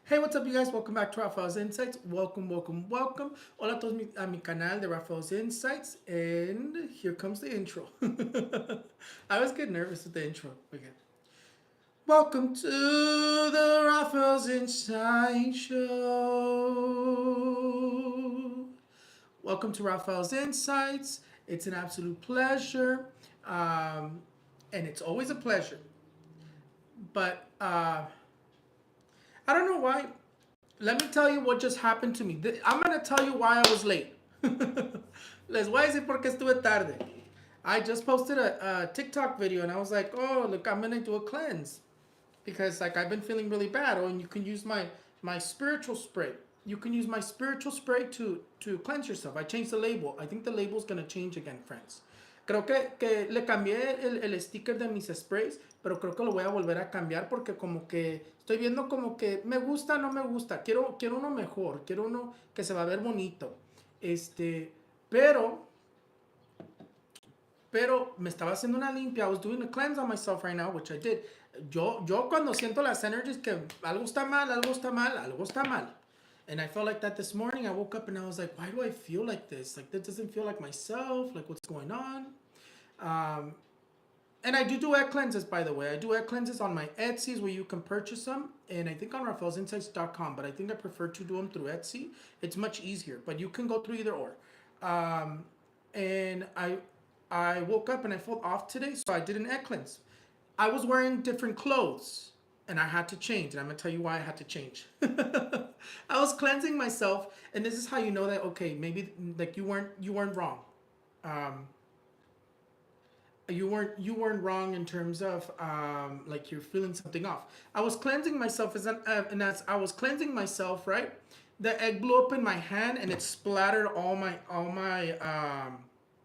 Hey, what's up, you guys? Welcome back to Raphael's Insights. Welcome. Hola a todos a mi canal de Raphael's Insights. And here comes the intro. I always get nervous with the intro. Okay. Welcome to the Raphael's Insights Show. Welcome to Raphael's Insights. It's an absolute pleasure. And it's always a pleasure. But I don't know why. Let me tell you what just happened to me. I'm going to tell you why I was late. Les voy a decir por qué estuve tarde. I just posted a TikTok video and I was like, oh, look, I'm going to do a cleanse. Because like I've been feeling really bad. Oh, and you can use my spiritual spray. You can use my spiritual spray to cleanse yourself. I changed the label. I think the label's going to change again, friends. Creo que le cambié el sticker de mis sprays, pero creo que lo voy a volver a cambiar porque como que estoy viendo como que me gusta, no me gusta. Quiero uno mejor, quiero uno que se va a ver bonito. Pero me estaba haciendo una limpia. I was doing a cleanse on myself right now, which I did. Yo cuando siento las energies que algo está mal. And I felt like that this morning. I woke up and I was like, why do I feel like this? Like, that doesn't feel like myself. Like, what's going on? And I do egg cleanses, by the way. I do egg cleanses on my Etsy's where you can purchase them. And I think on RaphaelsInsights.com. But I think I prefer to do them through Etsy. It's much easier. But you can go through either or. And I woke up and I felt off today. So I did an egg cleanse. I was wearing different clothes. And I had to change. And I'm going to tell you why I had to change. I was cleansing myself. And this is how you know that, okay, maybe like you weren't wrong. You weren't wrong in terms of like you're feeling something off. I was cleansing myself and as I was cleansing myself, right, the egg blew up in my hand and it splattered all my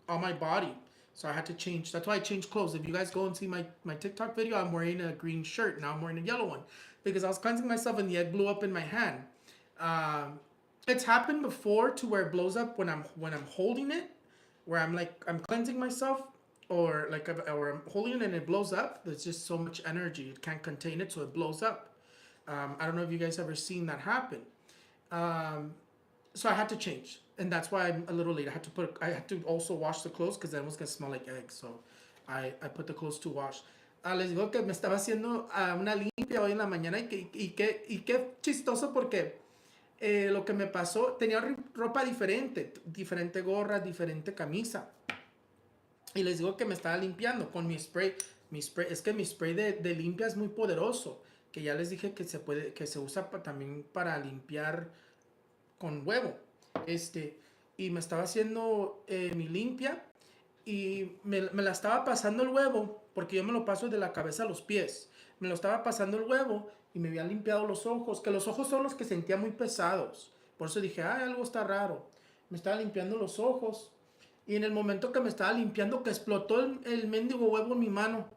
body. So I had to change. That's why I changed clothes. If you guys go and see my TikTok video, I'm wearing a green shirt. Now I'm wearing a yellow one because I was cleansing myself and the egg blew up in my hand. It's happened before to where it blows up when I'm holding it, where I'm cleansing myself or I'm holding it and it blows up. There's just so much energy. It can't contain it, so it blows up. I don't know if you guys ever seen that happen. So I had to change. And that's why I'm a little late. I had to also wash the clothes because then it was going to smell like eggs. So I put the clothes to wash. Les digo que me estaba haciendo una limpia hoy en la mañana y qué chistoso porque lo que me pasó, tenía ropa diferente gorra, diferente camisa. Y les digo que me estaba limpiando con mi spray. Es que mi spray de limpia es muy poderoso. Que ya les dije que se usa también para limpiar con huevo. Y me estaba haciendo mi limpia y me la estaba pasando el huevo, porque yo me lo paso de la cabeza a los pies. Me lo estaba pasando el huevo y me había limpiado los ojos, que los ojos son los que sentía muy pesados. Por eso dije, algo está raro. Me estaba limpiando los ojos y en el momento que me estaba limpiando, que explotó el mendigo huevo en mi mano.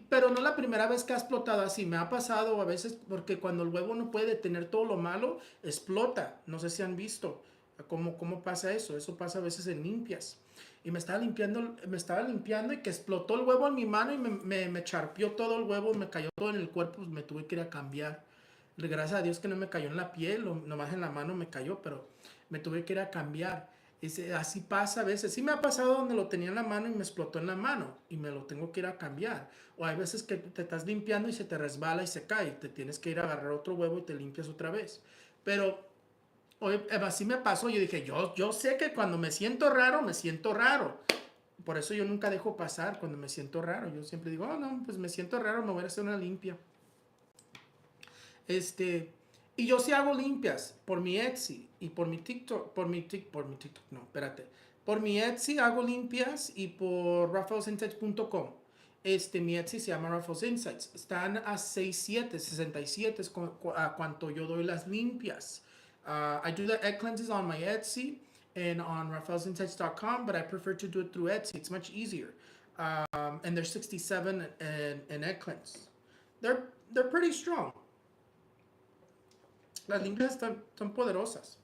Pero no es la primera vez que ha explotado así. Me ha pasado a veces porque cuando el huevo no puede detener todo lo malo, explota. No sé si han visto cómo pasa eso. Eso pasa a veces en limpias. Y me estaba limpiando y que explotó el huevo en mi mano y me charpió todo el huevo, me cayó todo en el cuerpo, pues me tuve que ir a cambiar. Gracias a Dios que no me cayó en la piel, nomás en la mano me cayó, pero me tuve que ir a cambiar. Así pasa a veces. Sí me ha pasado donde lo tenía en la mano y me explotó en la mano y me lo tengo que ir a cambiar. O hay veces que te estás limpiando y se te resbala y se cae. Te tienes que ir a agarrar otro huevo y te limpias otra vez. Pero hoy, así me pasó. Yo dije, yo sé que cuando me siento raro, me siento raro. Por eso yo nunca dejo pasar cuando me siento raro. Yo siempre digo, no, pues me siento raro, me voy a hacer una limpia. Y yo sí hago limpias por mi Etsy y por mi TikTok, por mi TikTok, no, espérate. Por mi Etsy hago limpias y por RaphaelsInsights.com. Mi Etsy se llama Raphaels Insights. Están a 67 es a cuanto yo doy las limpias. I do the egg cleanses on my Etsy and on RaphaelsInsights.com, but I prefer to do it through Etsy. It's much easier. And there's 67 in egg cleanse. They're pretty strong. Las limpias son poderosas.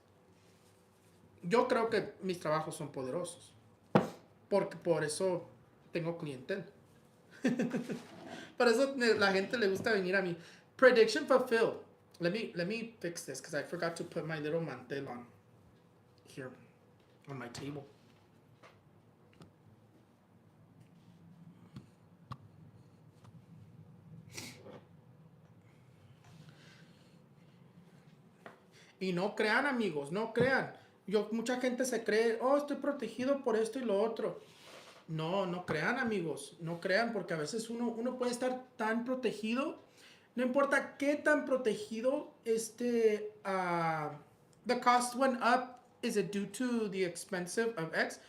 Yo creo que mis trabajos son poderosos. Porque por eso tengo clientela. Por eso la gente le gusta venir a mí. Prediction fulfilled. Let me fix this because I forgot to put my little mantel on here on my table. Y no crean, amigos, no crean. Mucha gente se cree, oh, estoy protegido por esto y lo otro. No, no crean, amigos, no crean, porque a veces uno puede estar tan protegido, no importa qué tan protegido the cost went up. Is it due to the expensive of X?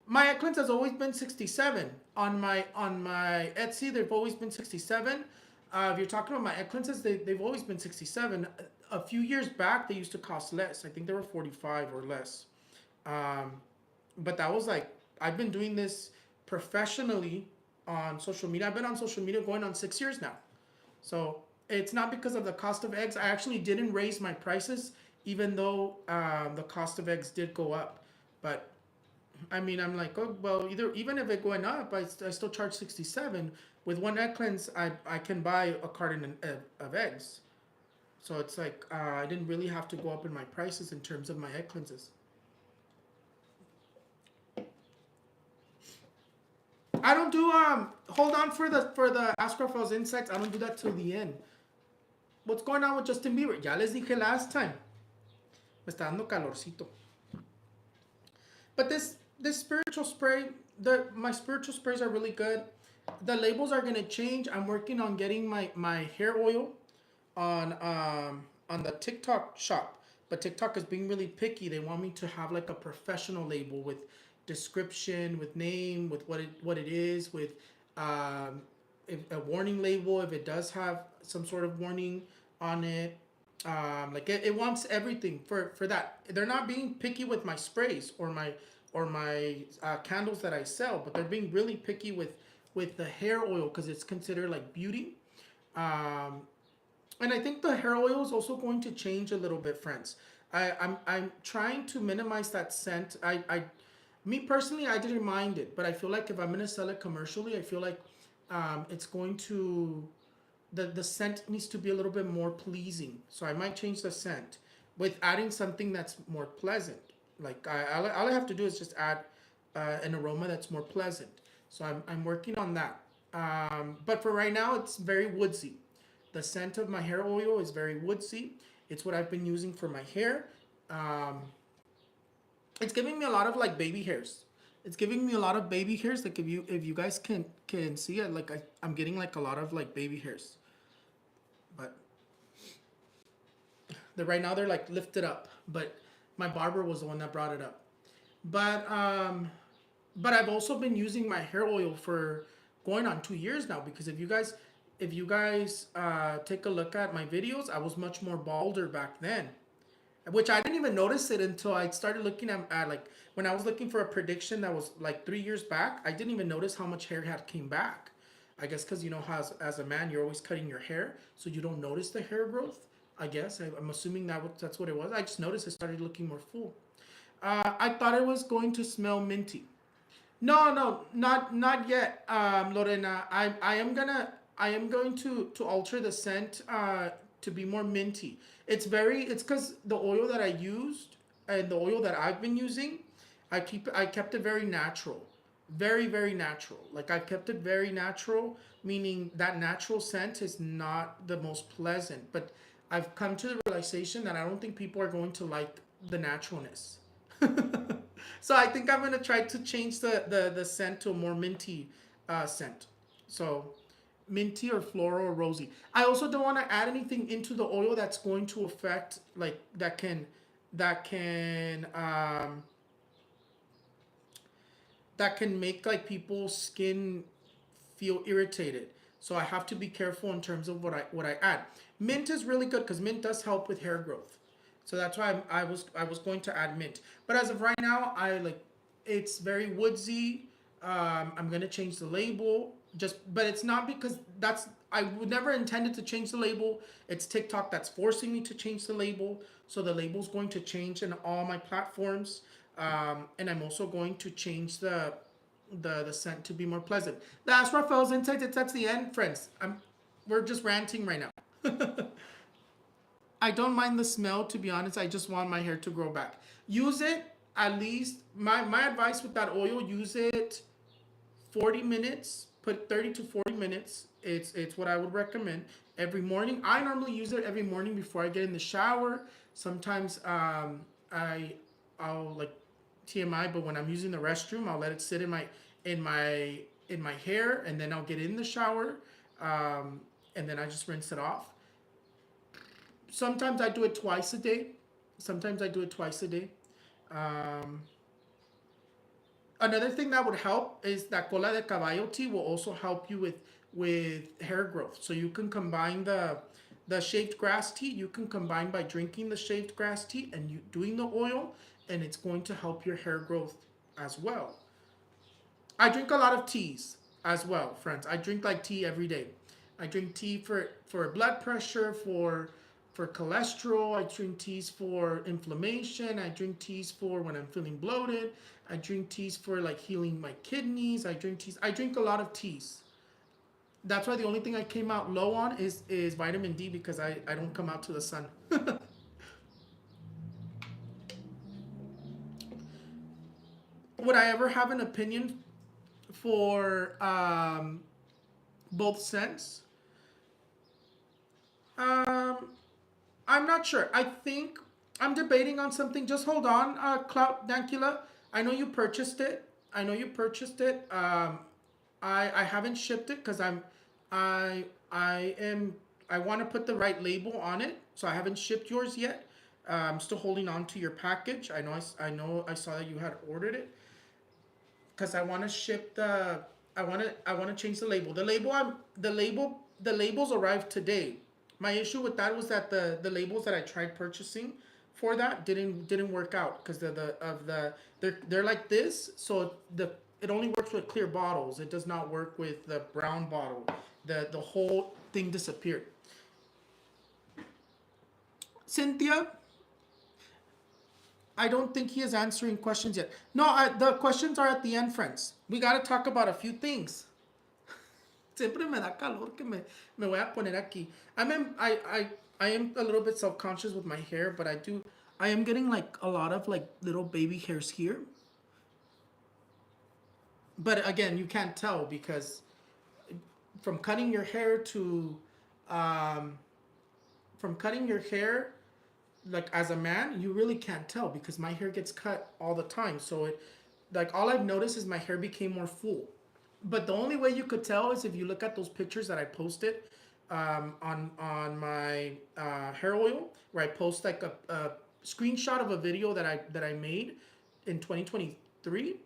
My Eklund has always been 67 on my Etsy. They've always been 67. If you're talking about my Eclinses, they've always been 67. A few years back, they used to cost less. I think they were 45 or less. Um, but that was like, I've been doing this professionally on social media. I've been on social media going on 6 years now. So it's not because of the cost of eggs. I actually didn't raise my prices, even though the cost of eggs did go up. But I mean, I'm like, oh, well, even if it going up, I still charge 67. With one egg cleanse, I can buy a carton of eggs. So it's like I didn't really have to go up in my prices in terms of my egg cleanses. I don't do hold on for the Ask Raphael's Insights. I don't do that till the end. What's going on with Justin Bieber? Ya les dije last time. Me está dando calorcito. But this spiritual spray, my spiritual sprays are really good. The labels are gonna change. I'm working on getting my hair oil on the TikTok shop, but TikTok is being really picky. They want me to have like a professional label with description, with name, with what it is, with if a warning label if it does have some sort of warning on it. Like it wants everything for that. They're not being picky with my sprays or my candles that I sell, but they're being really picky with the hair oil because it's considered like beauty. Um, and I think the hair oil is also going to change a little bit, friends. I'm trying to minimize that scent. Me personally, I didn't mind it, but I feel like if I'm gonna sell it commercially, I feel like it's going to the scent needs to be a little bit more pleasing. So I might change the scent with adding something that's more pleasant. Like all I have to do is just add an aroma that's more pleasant. So I'm working on that. But for right now, it's very woodsy. The scent of my hair oil is very woodsy. It's what I've been using for my hair. Um, it's giving me a lot of like baby hairs. It's giving me a lot of baby hairs. Like if you guys can see it, like I'm getting like a lot of like baby hairs. But right now they're like lifted up. But my barber was the one that brought it up. But I've also been using my hair oil for going on 2 years now because if you guys take a look at my videos, I was much more balder back then, which I didn't even notice it until I started looking at like when I was looking for a prediction that was like 3 years back. I didn't even notice how much hair had came back. I guess because you know how as a man you're always cutting your hair, so you don't notice the hair growth. I guess I'm assuming that's what it was. I just noticed it started looking more full. I thought it was going to smell minty. No, not yet, Lorena. I am going to alter the scent to be more minty. It's because the oil that I used and the oil that I've been using, I kept it very natural, very natural. Like I kept it very natural, meaning that natural scent is not the most pleasant. But I've come to the realization that I don't think people are going to like the naturalness. So I think I'm gonna try to change the scent to a more minty scent. So minty or floral or rosy. I also don't want to add anything into the oil that's going to affect like that can make like people's skin feel irritated. So I have to be careful in terms of what I add. Mint is really good because mint does help with hair growth. So that's why I was going to add mint. But as of right now, I like it's very woodsy. I'm gonna change the label. But it's not because I would never intended to change the label. It's TikTok that's forcing me to change the label. So the label's going to change in all my platforms. And I'm also going to change the scent to be more pleasant. That's Raphael's Insights. That's the end, friends. We're just ranting right now. I don't mind the smell, to be honest. I just want my hair to grow back. Use it at least. My advice with that oil: use it 40 minutes. Put 30 to 40 minutes. It's what I would recommend every morning. I normally use it every morning before I get in the shower. Sometimes I'll like TMI, but when I'm using the restroom, I'll let it sit in my in my hair, and then I'll get in the shower, and then I just rinse it off. Sometimes I do it twice a day. Sometimes I do it twice a day. Um, Another thing that would help is that cola de caballo tea will also help you with hair growth. So you can combine the shaved grass tea. You can combine by drinking the shaved grass tea and you doing the oil, and it's going to help your hair growth as well. I drink a lot of teas as well, friends. I drink like tea every day. I drink tea for blood pressure, for cholesterol. I drink teas for inflammation. I drink teas for when I'm feeling bloated. I drink teas for like healing my kidneys. I drink teas. I drink a lot of teas. That's why the only thing I came out low on is vitamin D, because I don't come out to the sun. Would I ever have an opinion for both scents? Um, I'm not sure. I think I'm debating on something. Just hold on, Cloud Dankula. I know you purchased it. I know you purchased it. I haven't shipped it because I want to put the right label on it, so I haven't shipped yours yet. I'm still holding on to your package. I know I saw that you had ordered it, because I want to ship the. I want to change the label. The labels arrived today. My issue with that was that the labels that I tried purchasing for that didn't work out, because they're like this. So it only works with clear bottles. It does not work with the brown bottle. The whole thing disappeared. Cynthia, I don't think he is answering questions yet. No, the questions are at the end, friends. We got to talk about a few things. Siempre me da calor que me voy a poner aquí. I am a little bit self-conscious with my hair, but I am getting like a lot of like little baby hairs here. But again, you can't tell, because from cutting your hair to um, from cutting your hair, like as a man, you really can't tell, because my hair gets cut all the time. So like all I've noticed is my hair became more full. But the only way you could tell is if you look at those pictures that I posted on my hair oil, where I post like a screenshot of a video that I made in 2023,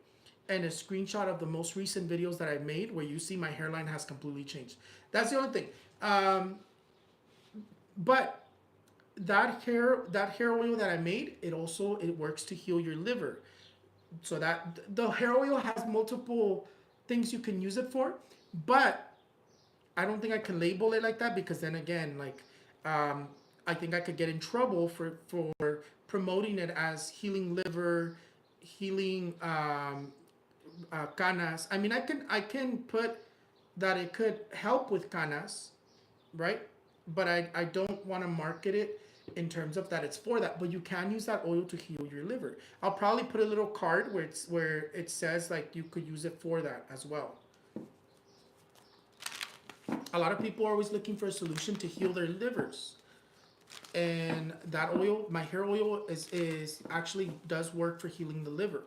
and a screenshot of the most recent videos that I made, where you see my hairline has completely changed. That's the only thing. But that hair oil that I made, it works to heal your liver. So that the hair oil has multiple things you can use it for, but I don't think I can label it like that, because then again, like I think I could get in trouble for promoting it as healing liver, healing canas. I mean, I can put that it could help with canas, right? But I don't want to market it in terms of that it's for that. But you can use that oil to heal your liver. I'll probably put a little card where it says like you could use it for that as well. A lot of people are always looking for a solution to heal their livers, and that oil, my hair oil, is actually does work for healing the liver.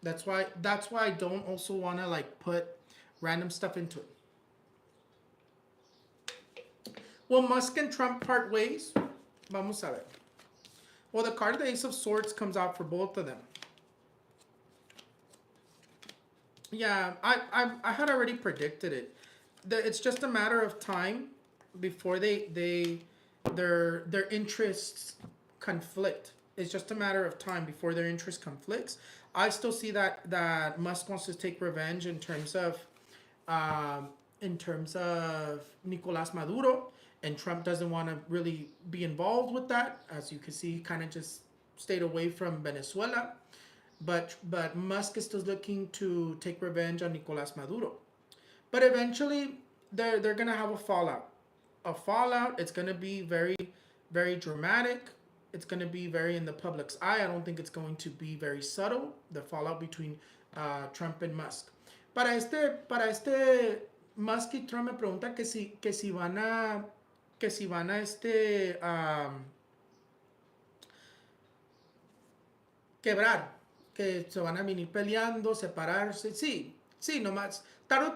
That's why I don't also want to like put random stuff into it. Will Musk and Trump part ways? Vamos a ver. Well, the card of the Ace of Swords comes out for both of them. Yeah, I had already predicted it. It's just a matter of time before their interests conflict. It's just a matter of time before their interest conflicts. I still see that Musk wants to take revenge in terms of Nicolás Maduro, and Trump doesn't want to really be involved with that. As you can see, he kind of just stayed away from Venezuela. But Musk is still looking to take revenge on Nicolás Maduro. But eventually, they're gonna have a fallout. a fallout. It's going to be very, very dramatic. It's going to be very in the public's eye. I don't think it's going to be very subtle, the fallout between Trump and Musk. Para este Musk y Trump me pregunta que si van a quebrar, que se van a venir peleando, separarse. Sí, sí, nomás. Tarde o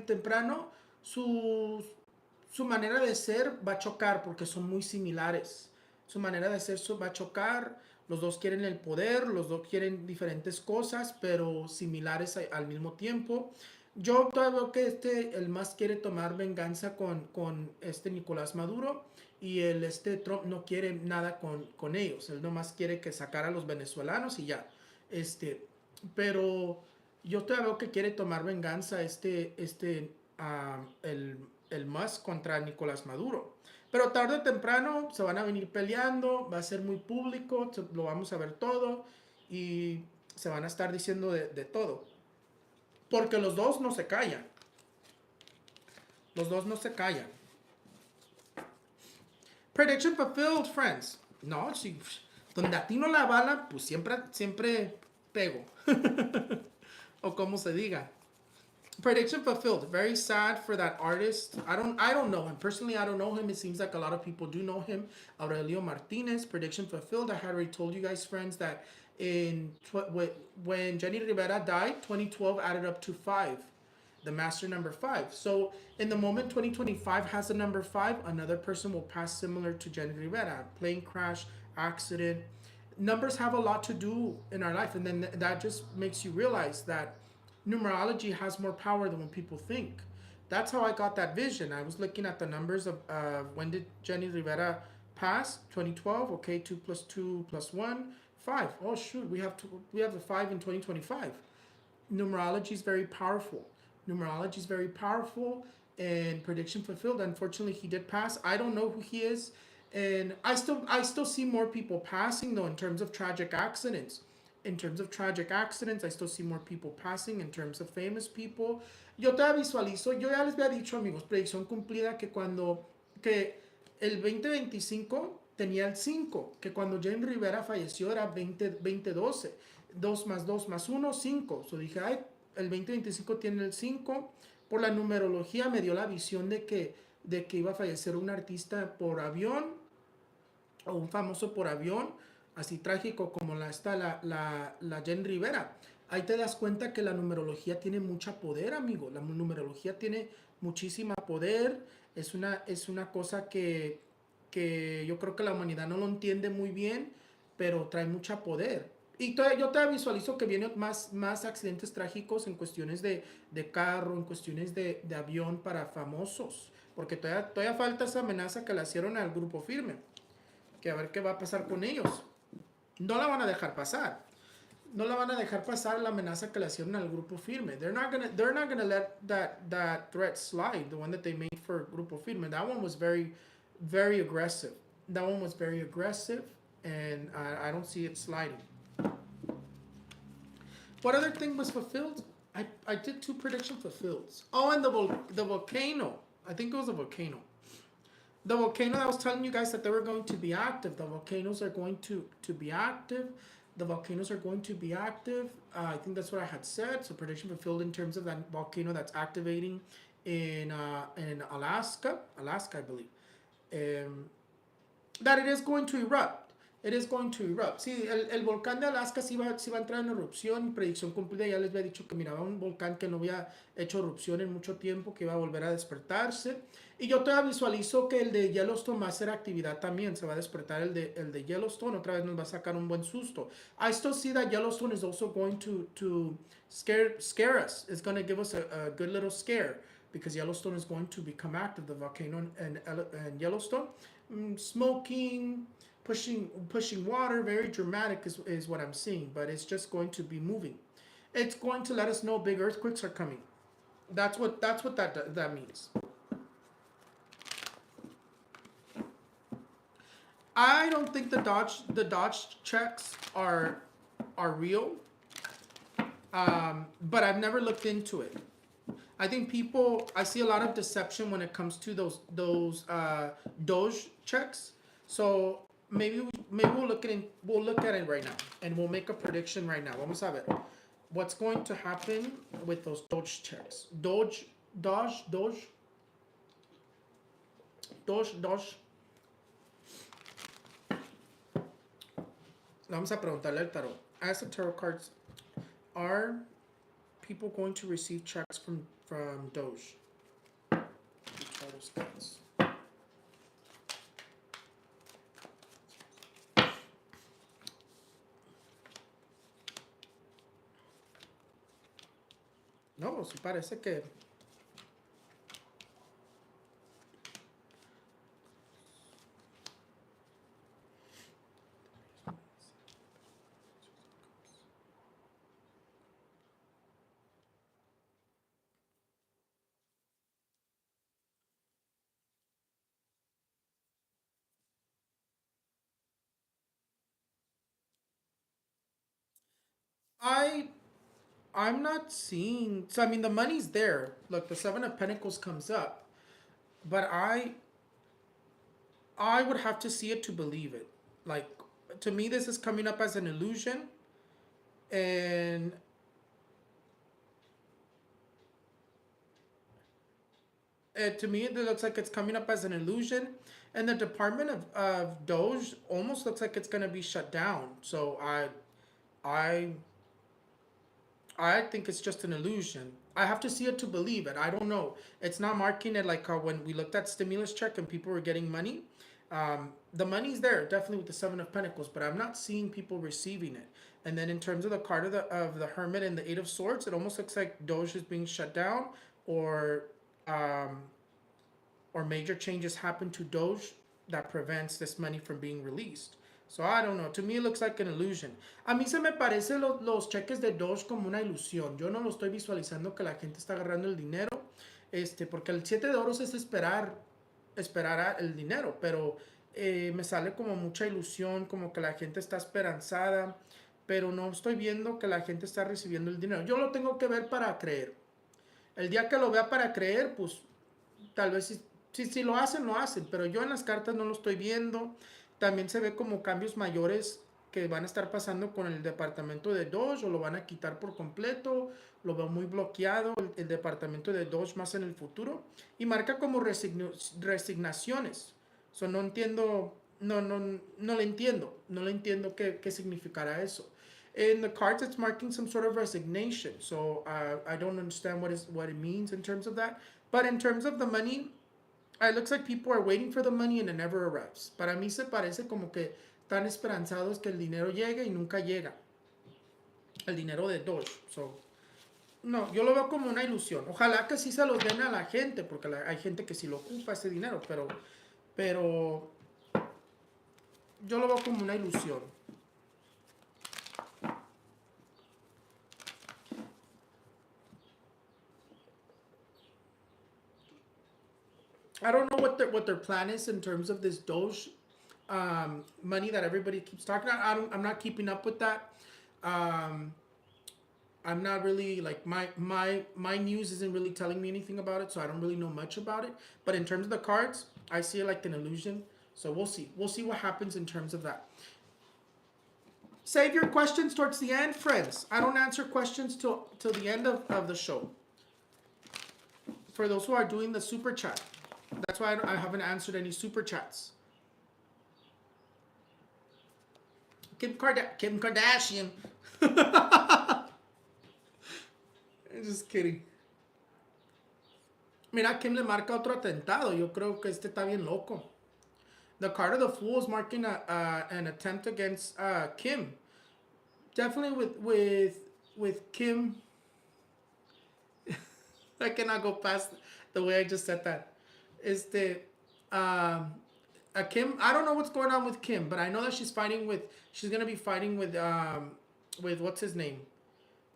temprano su manera de ser va a chocar porque son muy similares. Su manera de ser va a chocar. Los dos quieren el poder, los dos quieren diferentes cosas, pero similares al mismo tiempo. Yo todavía veo que el Musk quiere tomar venganza con Nicolás Maduro y Trump no quiere nada con ellos. Él nomás quiere que sacar a los venezolanos y ya. Pero yo todavía veo que quiere tomar venganza el Musk contra Nicolás Maduro. Pero tarde o temprano se van a venir peleando, va a ser muy público, lo vamos a ver todo y se van a estar diciendo de todo. Porque los dos no se callan. Los dos no se callan. Prediction fulfilled, friends. No, si donde atino la bala, pues siempre pego. O como se diga. Prediction fulfilled. Very sad for that artist. I don't know him. Personally, I don't know him. It seems like a lot of people do know him. Aurelio Martinez. Prediction fulfilled. I had already told you guys, friends, that when Jenny Rivera died, 2012 added up to 5. The master number 5. So in the moment 2025 has a number 5, another person will pass similar to Jenny Rivera. Plane crash, accident. Numbers have a lot to do in our life. And then that just makes you realize that numerology has more power than when people think. That's how I got that vision. I was looking at the numbers of when did Jenny Rivera pass? 2012. Okay, 2 plus 2 plus 1, 5. Oh shoot, we have the 5 in 2025. Numerology is very powerful. Numerology is very powerful, and prediction fulfilled. Unfortunately, he did pass. I don't know who he is, and I still see more people passing though in terms of tragic accidents. In terms of tragic accidents, I still see more people passing. In terms of famous people, yo te visualizo. Yo ya les había dicho, amigos, predicción cumplida, que el 2025 tenía el 5, que cuando Jenny Rivera falleció era 2012. 2 más 2 más 1, 5. So dije, ay, el 2025 tiene el 5. Por la numerología me dio la visión de que iba a fallecer un artista por avión o un famoso por avión, así trágico como la Jen Rivera. Ahí te das cuenta que la numerología tiene mucha poder, amigo. La numerología tiene muchísima poder. Es una cosa que yo creo que la humanidad no lo entiende muy bien, pero trae mucha poder. Y yo te visualizo que vienen más accidentes trágicos en cuestiones de carro, en cuestiones de avión para famosos. Porque todavía falta esa amenaza que le hicieron al grupo firme. Que a ver qué va a pasar con ellos. No la van a dejar pasar. No la van a dejar pasar la amenaza que le hicieron al grupo firme. They're not gonna let that threat slide. The one that they made for grupo firme. That one was very, very aggressive. That one was very aggressive. And I don't see it sliding. What other thing was fulfilled? I did 2 prediction fulfilled. Oh, and the volcano. I think it was a volcano. The volcano, I was telling you guys that they were going to be active. The volcanoes are going to be active. The volcanoes are going to be active. I think that's what I had said. So prediction fulfilled in terms of that volcano that's activating in Alaska. Alaska, I believe. That it is going to erupt. It is going to erupt. Sí, el volcán de Alaska sí va a entrar en erupción. Predicción cumplida, ya les había dicho que miraba un volcán que no había hecho erupción en mucho tiempo, que iba a volver a despertarse. Y yo todavía visualizo que el de Yellowstone va a hacer actividad también. Se va a despertar el de Yellowstone. Otra vez nos va a sacar un buen susto. I still see that Yellowstone is also going to scare us. It's going to give us a good little scare. Because Yellowstone is going to become active. The volcano in Yellowstone. Smoking, pushing water, very dramatic is what I'm seeing, but it's just going to be moving. It's going to let us know big earthquakes are coming. That's what that means. I don't think the Doge checks are real, but I've never looked into it. I think people. I see a lot of deception when it comes to those Doge checks. So maybe we'll look at it right now and we'll make a prediction right now. Vamos a ver what's going to happen with those Doge checks. Doge. Vamos a preguntarle al tarot. As the tarot cards, are people going to receive checks from Doge? No, sí parece que. I I'm not seeing. So I mean, the money's there. Look, the Seven of Pentacles comes up, but I would have to see it to believe it. Like, to me, this is coming up as an illusion, and to me, it looks like it's coming up as an illusion. And the Department of Doge almost looks like it's gonna be shut down. So I I think it's just an illusion. I have to see it to believe it. I don't know. It's not marking it like when we looked at stimulus check and people were getting money. The money's there, definitely with the Seven of Pentacles, but I'm not seeing people receiving it. And then in terms of the card of the Hermit and the Eight of Swords, it almost looks like Doge is being shut down, or um, or major changes happen to Doge that prevents this money from being released. So I don't know. To me, it looks like an illusion. A mí se me parece los cheques de Doge como una ilusión. Yo no lo estoy visualizando que la gente está agarrando el dinero, porque el 7 de oros es esperar el dinero, pero me sale como mucha ilusión, como que la gente está esperanzada, pero no estoy viendo que la gente está recibiendo el dinero. Yo lo tengo que ver para creer. El día que lo vea para creer, pues tal vez si lo hacen, lo hacen, pero yo en las cartas no lo estoy viendo. También se ve como cambios mayores que van a estar pasando con el departamento de Doge, o lo van a quitar por completo. Lo veo muy bloqueado el departamento de Doge más en el futuro, y marca como resignaciones. So, no entiendo, no le entiendo qué significará eso. In the cards, it's marking some sort of resignation. So I don't understand what it means in terms of that. But in terms of the money, it looks like people are waiting for the money and it never arrives. Para mí se parece como que están esperanzados que el dinero llegue y nunca llega. El dinero de Doge. So, no, yo lo veo como una ilusión. Ojalá que sí se los den a la gente, porque hay gente que sí lo ocupa ese dinero, pero yo lo veo como una ilusión. I don't know what their plan is in terms of this Doge money that everybody keeps talking about. I'm not keeping up with that. I'm not really like my news isn't really telling me anything about it, so I don't really know much about it. But in terms of the cards, I see it like an illusion. So we'll see. We'll see what happens in terms of that. Save your questions towards the end, friends. I don't answer questions till the end of the show. For those who are doing the super chat. That's why I haven't answered any super chats. Kim Kardashian. I'm just kidding. Mira, Kim le marca otro atentado. Yo creo que este está bien loco. The card of the Fool is marking an attempt against Kim. Definitely with Kim. I cannot go past the way I just said that. Kim, I don't know what's going on with Kim, but I know that she's gonna be fighting with what's his name,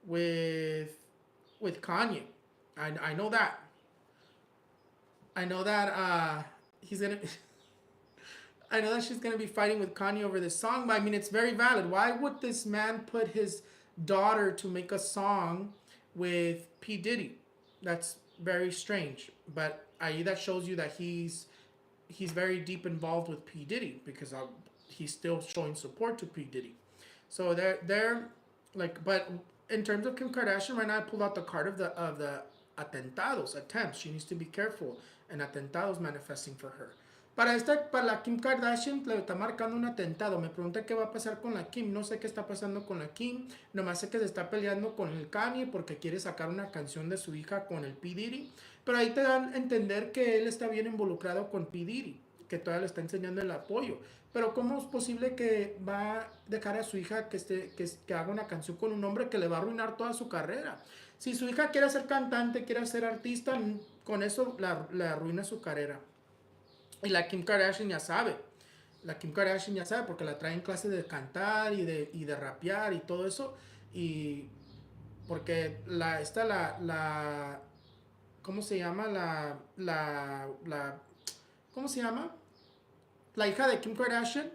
with Kanye. I know that. I know that he's gonna. I know that she's gonna be fighting with Kanye over this song, but I mean, it's very valid. Why would this man put his daughter to make a song with P. Diddy? That's very strange. But ahí that shows you that he's very deep involved with P Diddy, because he's still showing support to P Diddy. So they're like, but in terms of Kim Kardashian, right now I pulled out the card of the atentados, attempts. She needs to be careful, and atentados manifesting for her. Para la Kim Kardashian le está marcando un atentado. Me pregunta qué va a pasar con la Kim. No sé qué está pasando con la Kim. Nomás sé que se está peleando con el Kanye porque quiere sacar una canción de su hija con el P Diddy. Pero ahí te dan a entender que él está bien involucrado con P Diddy, que todavía le está enseñando el apoyo. Pero ¿cómo es posible que va a dejar a su hija que haga una canción con un hombre que le va a arruinar toda su carrera? Si su hija quiere ser cantante, quiere ser artista, con eso le arruina su carrera. Y la Kim Kardashian ya sabe. La Kim Kardashian ya sabe porque la trae en clases de cantar y de rapear y todo eso. Y porque ¿cómo se llama? ¿Cómo se llama? La hija de Kim Kardashian,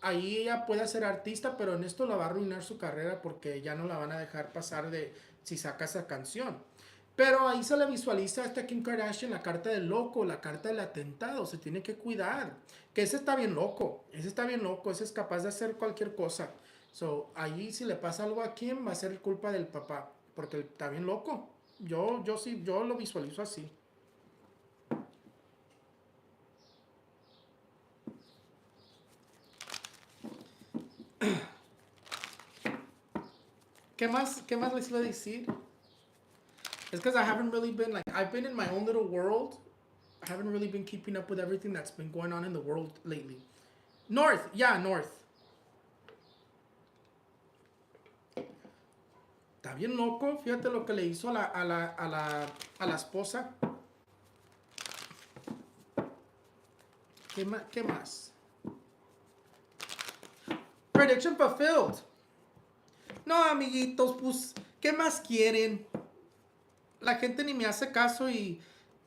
ahí ella puede ser artista, pero en esto la va a arruinar su carrera porque ya no la van a dejar pasar de si saca esa canción. Pero ahí se le visualiza a esta Kim Kardashian la carta del loco, la carta del atentado. Se tiene que cuidar. Que ese está bien loco. Ese está bien loco. Ese es capaz de hacer cualquier cosa. So, ahí si le pasa algo a Kim, va a ser culpa del papá. Porque está bien loco. Yo lo visualizo así. ¿Qué más les iba a decir? It's because I haven't really been, like, I've been in my own little world. I haven't really been keeping up with everything that's been going on in the world lately. North. Está bien loco. Fíjate lo que le hizo a la esposa. ¿Qué más? Prediction fulfilled. No, amiguitos, pues, ¿qué más quieren? La gente ni me hace caso y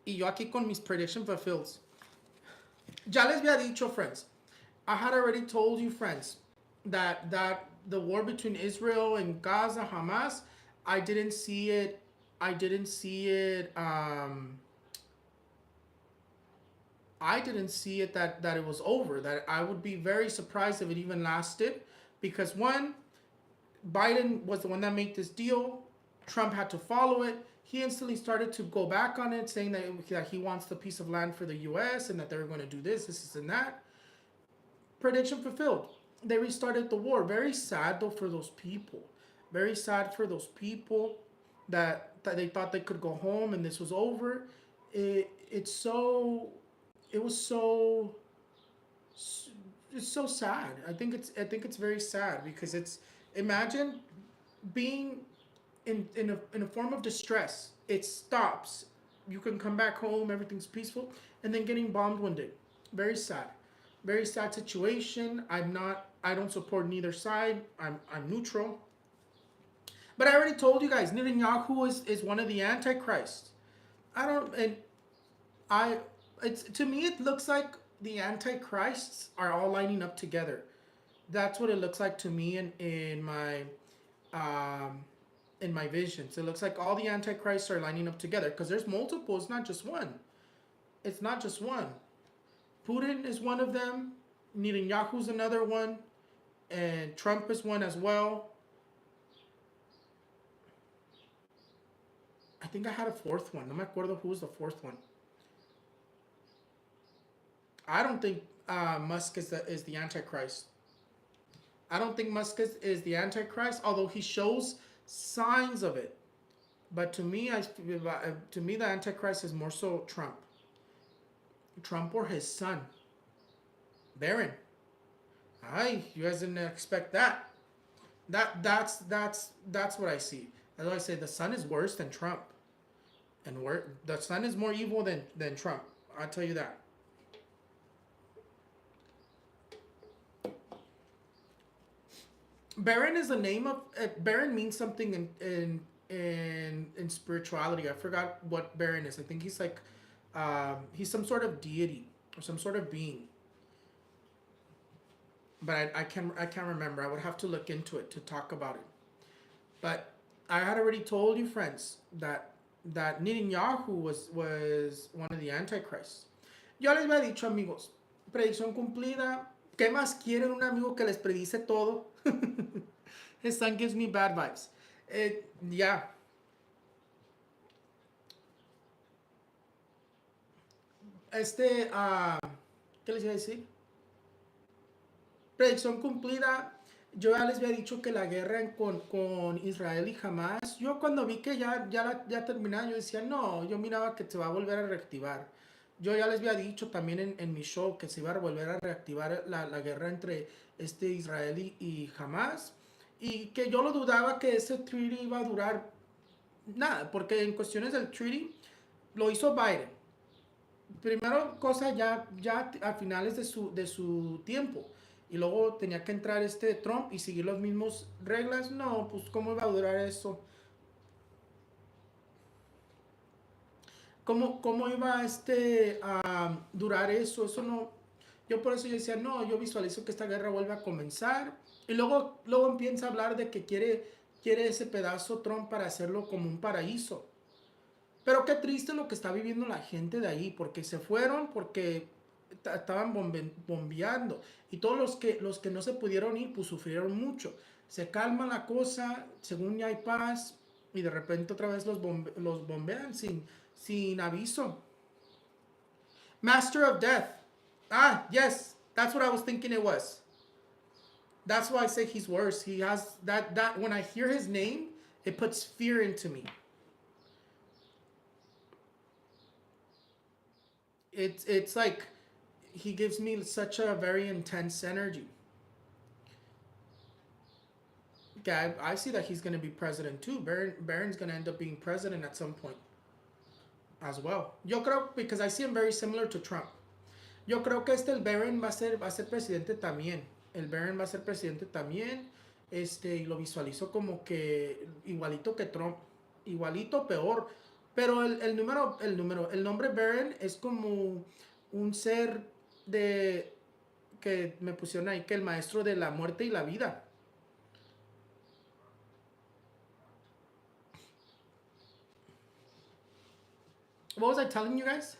yo aquí con mis prediction fulfilled. Ya les había dicho, friends. I had already told you, friends, that the war between Israel and Gaza, Hamas, I didn't see it that it was over. That I would be very surprised if it even lasted, because one, Biden was the one that made this deal. Trump had to follow it. He instantly started to go back on it, saying that he wants the piece of land for the U.S. and that they were going to do this, and that. Prediction fulfilled. They restarted the war. Very sad, though, for those people. Very sad for those people that they thought they could go home and this was over. It's so sad. I think it's very sad, because imagine being in a form of distress. It stops. You can come back home, everything's peaceful, and then getting bombed one day. Very sad. Very sad situation. I don't support neither side. I'm neutral. But I already told you guys, Netanyahu is one of the antichrists. To me it looks like the antichrists are all lining up together. That's what it looks like to me in my visions. It looks like all the antichrists are lining up together, because there's multiple. It's not just one. Putin is one of them. Netanyahu's another one, and Trump is one as well. I think I had a fourth one. No me acuerdo who was the fourth one. I don't think Musk is the Antichrist. I don't think Musk is the Antichrist, although he shows signs of it. But to me, the Antichrist is more so Trump. Trump or his son, Barron. You guys didn't expect that. That's what I see. That's why I say the son is worse than Trump, and the son is more evil than Trump. I'll tell you that. Baron is a name of Baron means something in spirituality. I forgot what Baron is. I think he's like he's some sort of deity or some sort of being. But I can't remember. I would have to look into it to talk about it. But I had already told you, friends, that that Netanyahu was one of the antichrists. Yo les había dicho, amigos, predicción cumplida. ¿Qué más quieren un amigo que les predice todo? His son gives me bad vibes. Ya. ¿Qué les iba a decir? Predicción cumplida. Yo ya les había dicho que la guerra con Israel y Hamas, yo cuando vi que ya terminaba, yo decía, no, yo miraba que se va a volver a reactivar. Yo ya les había dicho también en mi show que se iba a volver a reactivar la guerra entre Israel y Hamas. Y que yo lo dudaba que ese treaty iba a durar nada, porque en cuestiones del treaty lo hizo Biden. Primero cosa ya a finales de su tiempo. Y luego tenía que entrar Trump y seguir las mismas reglas. No, pues cómo iba a durar eso. ¿Cómo iba a durar eso? Eso no. Yo por eso yo decía, no, yo visualizo que esta guerra vuelve a comenzar. Y luego empieza a hablar de que quiere ese pedazo Trump para hacerlo como un paraíso. Pero qué triste lo que está viviendo la gente de ahí, porque se fueron, porque estaban bombeando. Y todos los que no se pudieron ir, pues sufrieron mucho. Se calma la cosa, según ya hay paz, y de repente otra vez los bombean sin aviso. Master of Death. Ah, yes, that's what I was thinking it was. That's why I say he's worse. He has that when I hear his name, it puts fear into me. It's like he gives me such a very intense energy. Yeah, I see that he's going to be president too. Barron's going to end up being president at some point as well. Yo creo, because I see him very similar to Trump. Yo creo que el Barron va a ser presidente también. El Barron va a ser presidente también. Y lo visualizo como que igualito que Trump. Igualito, peor. Pero el nombre Barron es como un ser que me pusieron ahí, que el maestro de la muerte y la vida. What was I telling you guys?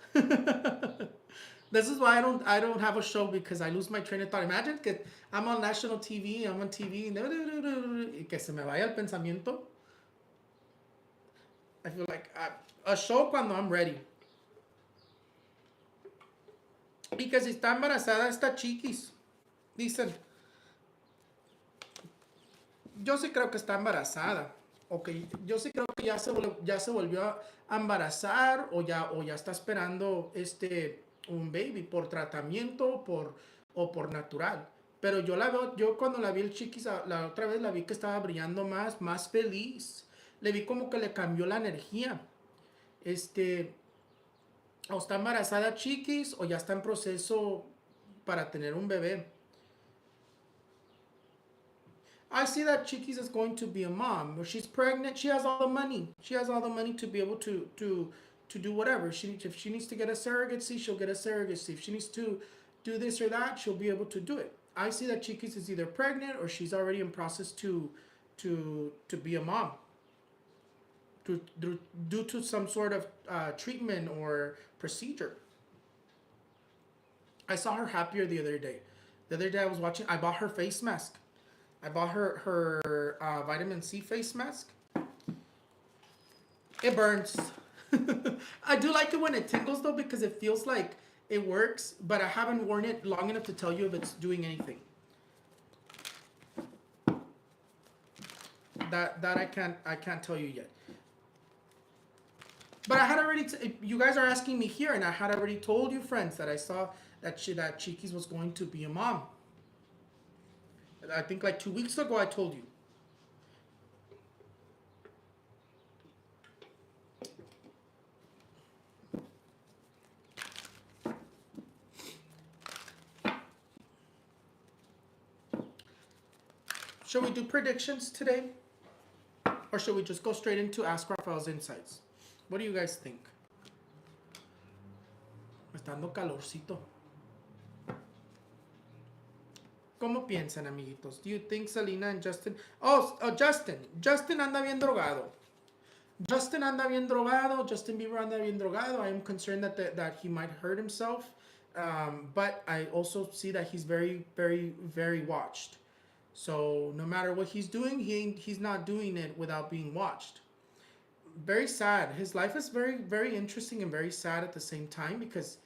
This is why I don't have a show, because I lose my train of thought. Imagine que I'm on national TV, I'm on TV, y que se me vaya el pensamiento. I feel like a show cuando I'm ready. Because si está embarazada esta chiquis. Dicen, yo sí creo que está embarazada. Ok, yo sí creo que ya se volvió a embarazar o ya está esperando un baby por tratamiento o por natural. Pero yo cuando la vi el chiquis la otra vez la vi que estaba brillando más feliz. Le vi como que le cambió la energía. O está embarazada chiquis o ya está en proceso para tener un bebé. I see that Chiquis is going to be a mom. She's pregnant. She has all the money. She has all the money to be able to do whatever. If she needs to get a surrogacy, she'll get a surrogacy. If she needs to do this or that, she'll be able to do it. I see that Chiquis is either pregnant or she's already in process to be a mom. Due to some sort of treatment or procedure. I saw her happier the other day. The other day I was watching. I bought her face mask. I bought her vitamin C face mask. It burns. I do like it when it tingles though, because it feels like it works, but I haven't worn it long enough to tell you if it's doing anything. That I can't tell you yet. But I had already, you guys are asking me here, and I had already told you, friends, that I saw that Chiquis was going to be a mom. I think like 2 weeks ago I told you. Should we do predictions today? Or should we just go straight into Ask Raphael's Insights? What do you guys think? Me está dando calorcito. ¿Cómo piensan, amiguitos? Do you think Selena and Justin... Oh, Justin anda bien drogado. Justin anda bien drogado. Justin Bieber anda bien drogado. I am concerned that he might hurt himself. But I also see that he's very, very, very watched. So no matter what he's doing, he's not doing it without being watched. Very sad. His life is very, very interesting and very sad at the same time because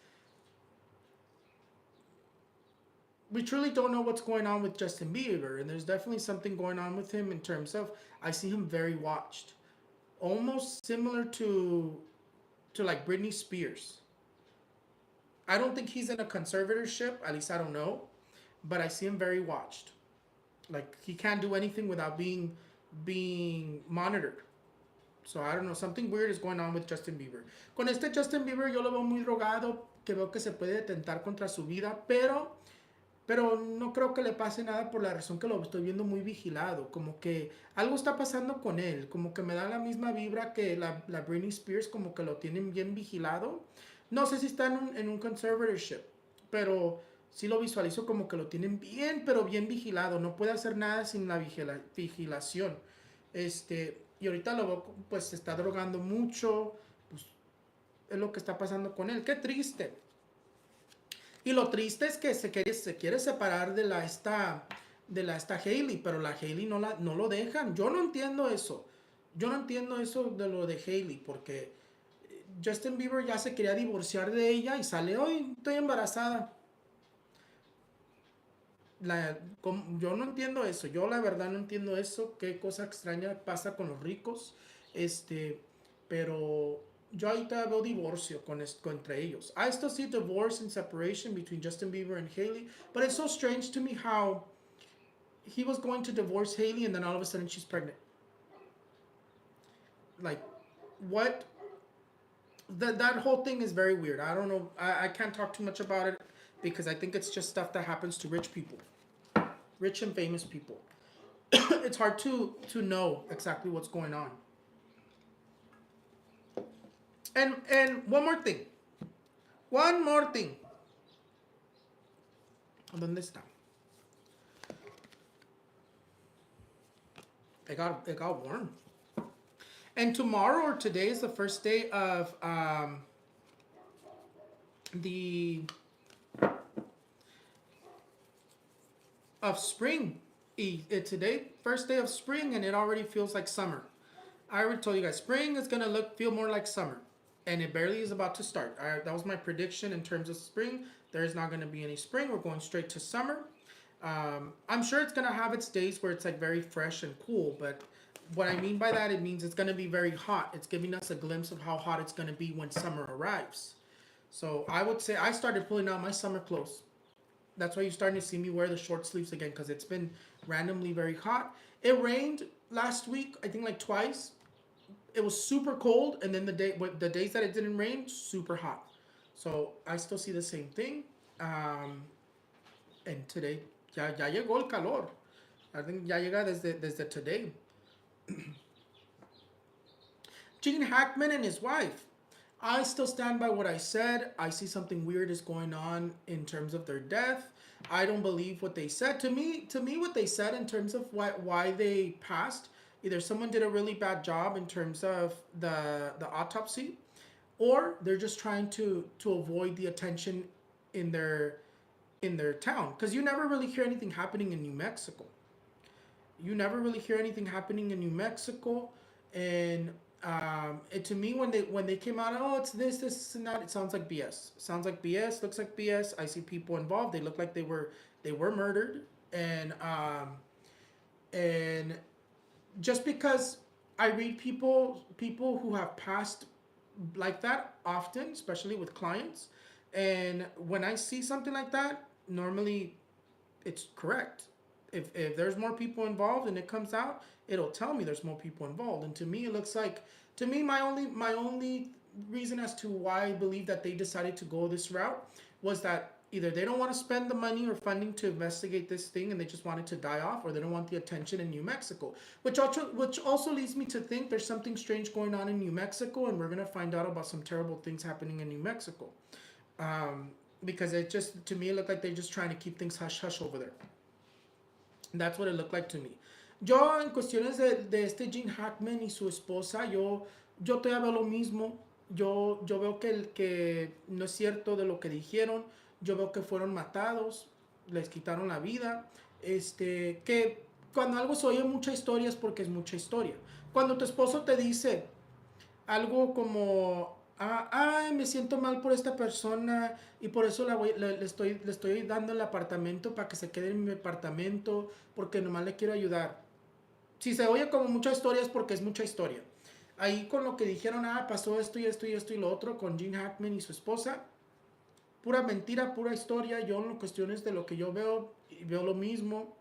we truly don't know what's going on with Justin Bieber, and there's definitely something going on with him in terms of I see him very watched, almost similar to like Britney Spears. I don't think he's in a conservatorship. At least I don't know, but I see him very watched. Like he can't do anything without being monitored. So I don't know, something weird is going on with Justin Bieber. Con este Justin Bieber yo lo veo muy drogado, que veo que se puede tentar contra su vida, pero no creo que le pase nada por la razón que lo estoy viendo muy vigilado. Como que algo está pasando con él, como que me da la misma vibra que la Britney Spears, como que lo tienen bien vigilado. No sé si está en un conservatorship, pero sí lo visualizo como que lo tienen bien, pero bien vigilado. No puede hacer nada sin la vigilación. Y ahorita lo veo, pues se está drogando mucho, pues es lo que está pasando con él. Qué triste. Y lo triste es que se quiere separar de la esta Hailey, pero la Hailey no lo dejan. Yo no entiendo eso. Yo no entiendo eso de lo de Hailey, porque Justin Bieber ya se quería divorciar de ella y sale, hoy estoy embarazada. Yo no entiendo eso. Yo la verdad no entiendo eso. Qué cosa extraña pasa con los ricos. Pero yo ahorita veo divorcio entre ellos. I still see divorce and separation between Justin Bieber and Hailey. But it's so strange to me how he was going to divorce Hailey and then all of a sudden she's pregnant. Like, what? That whole thing is very weird. I don't know. I can't talk too much about it because I think it's just stuff that happens to rich people, rich and famous people. It's hard to know exactly what's going on. And one more thing. One more thing. ¿Dónde está? It got warm. And tomorrow or today is the first day of spring. Today, first day of spring, and it already feels like summer. I already told you guys, spring is gonna feel more like summer, and it barely is about to start. That was my prediction in terms of spring. There is not gonna be any spring. We're going straight to summer. I'm sure it's gonna have its days where it's like very fresh and cool, but what I mean by that, it means it's gonna be very hot. It's giving us a glimpse of how hot it's gonna be when summer arrives. So I would say I started pulling out my summer clothes. That's why you're starting to see me wear the short sleeves again, because it's been randomly very hot. It rained last week, I think like twice. It was super cold, and then the days that it didn't rain, super hot. So I still see the same thing. And today ya llegó el calor. I think ya llega desde today. Gene Hackman and his wife. I still stand by what I said. I see something weird is going on in terms of their death. I don't believe what they said. To me, what they said in terms of why they passed, either someone did a really bad job in terms of the autopsy, or they're just trying to avoid the attention in their town. Because you never really hear anything happening in New Mexico. You never really hear anything happening in New Mexico, and to me when they came out, oh, it's this and that, it sounds like BS. Sounds like BS. Looks like BS. I see people involved. They look like they were murdered, and just because I read people who have passed like that often, especially with clients, and when I see something like that, normally it's correct. If there's more people involved and it comes out, it'll tell me there's more people involved. And to me, it looks like, my only reason as to why I believe that they decided to go this route was that either they don't want to spend the money or funding to investigate this thing and they just want it to die off, or they don't want the attention in New Mexico, which also leads me to think there's something strange going on in New Mexico, and we're going to find out about some terrible things happening in New Mexico. Because it looked like they're just trying to keep things hush hush over there. That's what it looked like to me. Yo en cuestiones de este Gene Hackman y su esposa, yo todavía veo lo mismo. Yo veo que no es cierto de lo que dijeron. Yo veo que fueron matados, les quitaron la vida. Que cuando algo se oye mucha historia es porque es mucha historia. Cuando tu esposo te dice algo como, ay, me siento mal por esta persona y por eso le estoy dando el apartamento para que se quede en mi apartamento porque nomás le quiero ayudar. Si se oye como mucha historia es porque es mucha historia. Ahí con lo que dijeron, pasó esto y esto y esto y lo otro con Gene Hackman y su esposa, pura mentira, pura historia. Yo en cuestiones de lo que yo veo, veo lo mismo.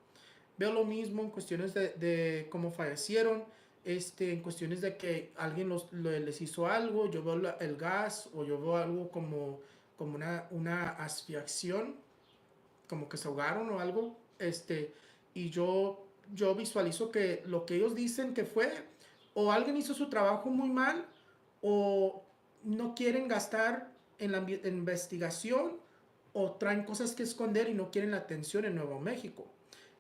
Veo lo mismo en cuestiones de cómo fallecieron, en cuestiones de que alguien les hizo algo. Yo veo el gas o yo veo algo como una asfixión, como que se ahogaron o algo. Y yo visualizo que lo que ellos dicen que fue, o alguien hizo su trabajo muy mal, o no quieren gastar en la investigación, o traen cosas que esconder y no quieren la atención en Nuevo México.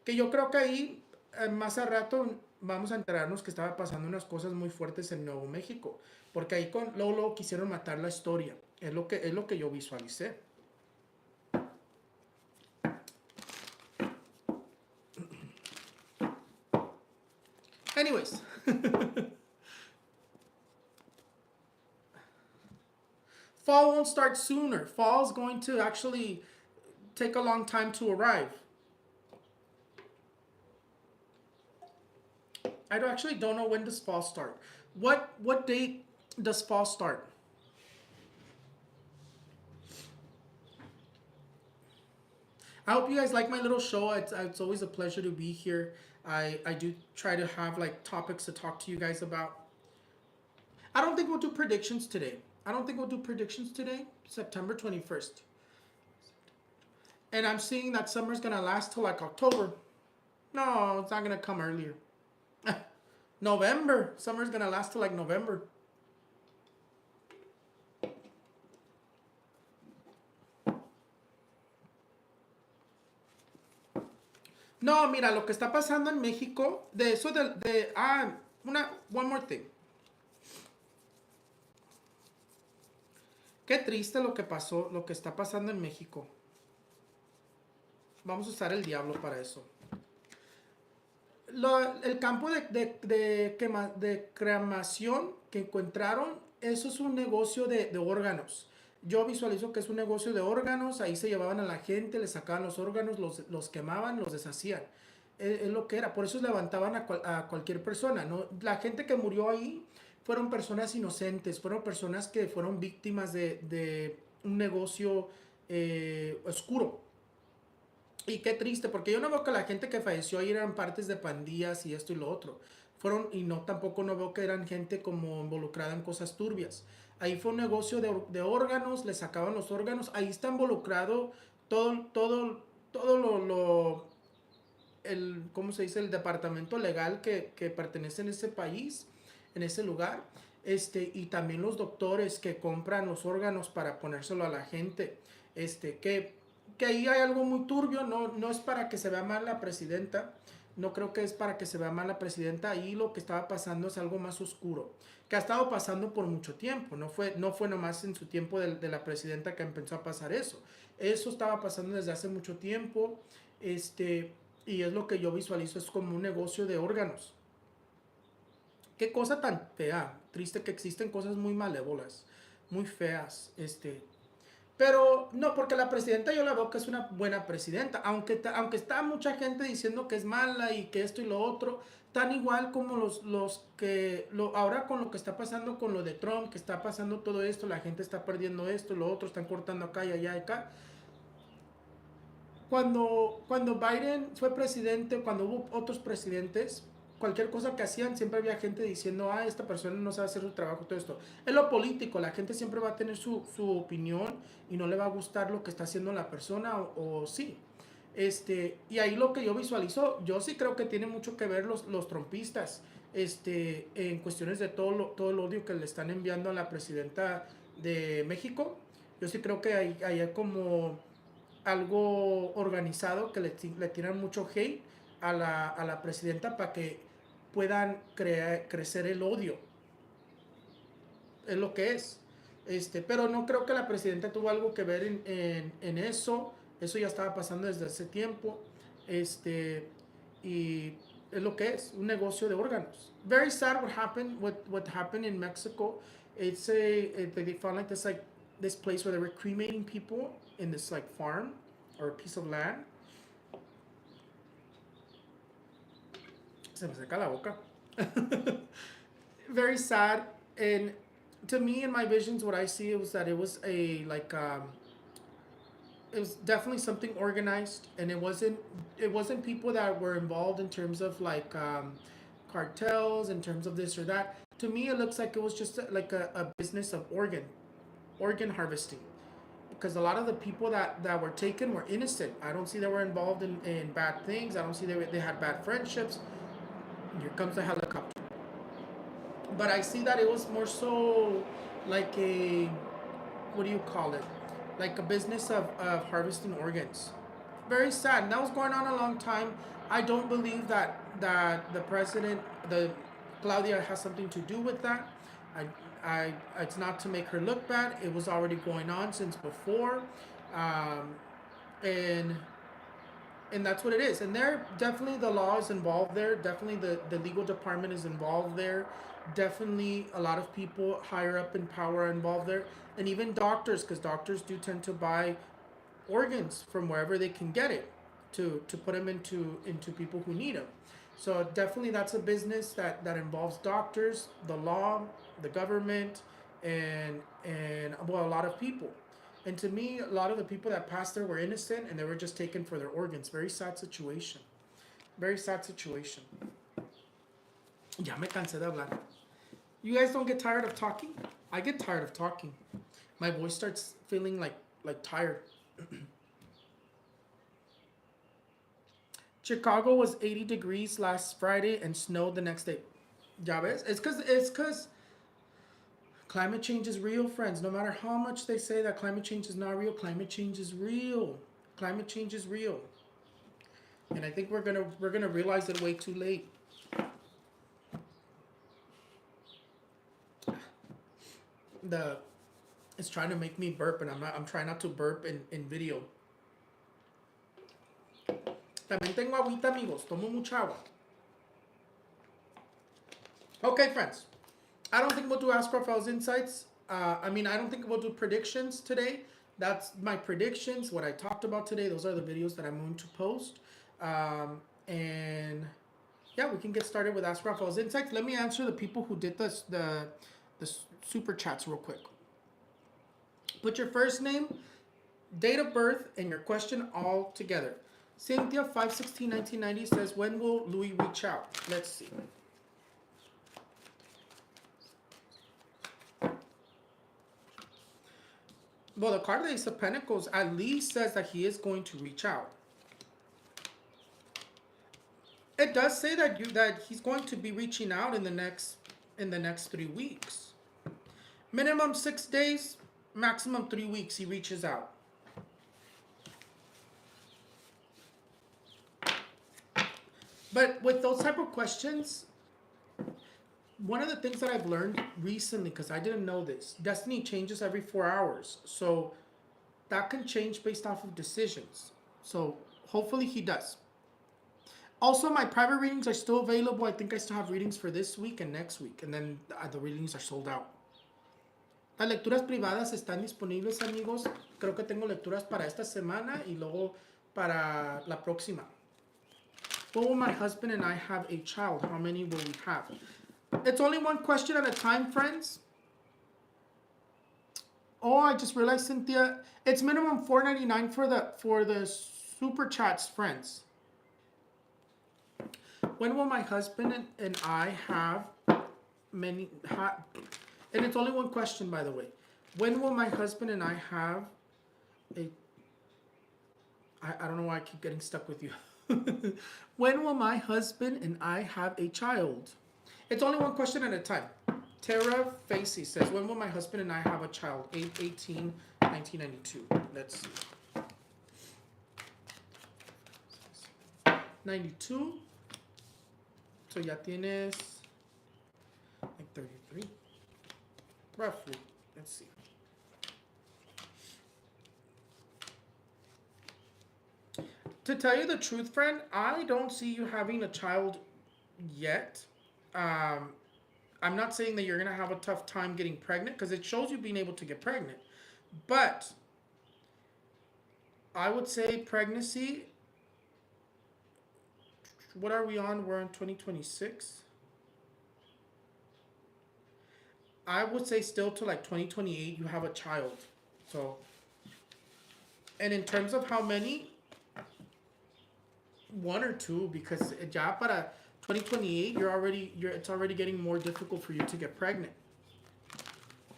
Que yo creo que ahí, más a rato, vamos a enterarnos que estaba pasando unas cosas muy fuertes en Nuevo México. Porque ahí luego quisieron matar la historia. Es lo que yo visualicé. Anyways. Fall won't start sooner. Fall's going to actually take a long time to arrive. I actually don't know when does fall start. What date does fall start? I hope you guys like my little show. It's always a pleasure to be here. I do try to have like topics to talk to you guys about. I don't think we'll do predictions today. I don't think we'll do predictions today. September 21st. And I'm seeing that summer's gonna last till like October. No, it's not gonna come earlier. November. Summer's gonna last till like November. No, mira, lo que está pasando en México, de eso one more thing. Qué triste lo que pasó, lo que está pasando en México. Vamos a usar el diablo para eso. El campo de cremación que encontraron, eso es un negocio de órganos. Yo visualizo que es un negocio de órganos. Ahí se llevaban a la gente, les sacaban los órganos, los quemaban, los deshacían. Es lo que era. Por eso levantaban a cualquier persona, ¿no? La gente que murió ahí fueron personas inocentes, fueron personas que fueron víctimas de un negocio oscuro. Y qué triste, porque yo no veo que la gente que falleció ahí eran partes de pandillas y esto y lo otro. Y no, tampoco no veo que eran gente como involucrada en cosas turbias. Ahí fue un negocio de órganos, le sacaban los órganos. Ahí está involucrado todo ¿cómo se dice? El departamento legal que pertenece en ese país, en ese lugar. Y también los doctores que compran los órganos para ponérselo a la gente. Que ahí hay algo muy turbio. No es para que se vea mal la presidenta. No creo que es para que se vea mal la presidenta. Ahí lo que estaba pasando es algo más oscuro, que ha estado pasando por mucho tiempo. No fue nomás en su tiempo de la presidenta que empezó a pasar eso. Eso estaba pasando desde hace mucho tiempo. Y es lo que yo visualizo, es como un negocio de órganos. Qué cosa tan fea, triste, que existen cosas muy malévolas, muy feas. Pero no, porque la presidenta yo la veo que es una buena presidenta, aunque está mucha gente diciendo que es mala y que esto y lo otro, tan igual como ahora con lo que está pasando con lo de Trump, que está pasando todo esto, la gente está perdiendo esto, lo otro, están cortando acá y allá y acá. Cuando Biden fue presidente, cuando hubo otros presidentes, cualquier cosa que hacían, siempre había gente diciendo, esta persona no sabe hacer su trabajo, todo esto. Es lo político, la gente siempre va a tener su opinión y no le va a gustar lo que está haciendo la persona o sí. Y ahí lo que yo visualizo, yo sí creo que tiene mucho que ver los trompistas, en cuestiones de todo el odio que le están enviando a la presidenta de México. Yo sí creo que hay como algo organizado que le tiran mucho hate a la presidenta para que puedan crecer el odio. Es lo que es. Pero no creo que la presidenta tuvo algo que ver en eso. Eso ya estaba pasando desde hace tiempo. Y es lo que es, un negocio de órganos. Very sad what happened in Mexico. They found like this place where they were cremating people in this like farm or a piece of land. Se me seca la boca. Very sad. And to me, in my visions, what I see was that it was it was definitely something organized, and it wasn't people that were involved in terms of like cartels, in terms of this or that. To me, it looks like it was just a business of organ harvesting, because a lot of the people that were taken were innocent. I don't see they were involved in bad things. I don't see they had bad friendships. Here comes the helicopter. But I see that it was more so like a, what do you call it? Like a business of harvesting organs. Very sad. And that was going on a long time. I don't believe that the president, the Claudia, has something to do with that. It's not to make her look bad. It was already going on since before, and that's what it is. And there, definitely the law is involved there. Definitely the legal department is involved there. Definitely a lot of people higher up in power are involved there. And even doctors, because doctors do tend to buy organs from wherever they can get it to put them into people who need them. So definitely that's a business that involves doctors, the law, the government, and well, a lot of people. And to me, a lot of the people that passed there were innocent, and they were just taken for their organs. Very sad situation. Very sad situation. Ya me cansé de hablar. You guys don't get tired of talking? I get tired of talking. My voice starts feeling like tired. Chicago was 80 degrees last Friday and snowed the next day. Ya ves? It's because climate change is real, friends. No matter how much they say that climate change is not real, climate change is real. Climate change is real. And I think we're gonna realize it way too late. It's trying to make me burp, and I'm trying not to burp in video. También tengo agüita, amigos. Tomo mucha agua. Okay, friends. I don't think we'll do Ask Raphael's Insights. I don't think we'll do predictions today. That's my predictions, what I talked about today. Those are the videos that I'm going to post. And yeah, we can get started with Ask Raphael's Insights. Let me answer the people who did the super chats real quick. Put your first name, date of birth, and your question all together. Cynthia 5/16/1990 says, when will Louis reach out? Let's see. Well, the card of the Ace of Pentacles at least says that he is going to reach out. It does say that he's going to be reaching out in the next 3 weeks. Minimum 6 days, maximum 3 weeks he reaches out. But with those type of questions, one of the things that I've learned recently, because I didn't know this, destiny changes every 4 hours. So that can change based off of decisions. So hopefully he does. Also, my private readings are still available. I think I still have readings for this week and next week. And then the readings are sold out. Las lecturas privadas están disponibles, amigos. Creo que tengo lecturas para esta semana y luego para la próxima. Will my husband and I have a child? How many will we have? It's only one question at a time, friends. Oh, I just realized, Cynthia, it's minimum $4.99 for the super chats, friends. When will my husband and I have and it's only one question, by the way. When will my husband and I have I don't know why I keep getting stuck with you. When will my husband and I have a child? It's only one question at a time. Tara Facey says, when will my husband and I have a child? 8/18/1992. Let's see. 92. So ya tienes like 33. Roughly. Let's see. To tell you the truth, friend, I don't see you having a child yet. Um, I'm not saying that you're going to have a tough time getting pregnant because it shows you being able to get pregnant. But I would say pregnancy, what are we on? We're in 2026. I would say still to like 2028 you have a child. So, and in terms of how many, one or two, because ya para 2028 it's already getting more difficult for you to get pregnant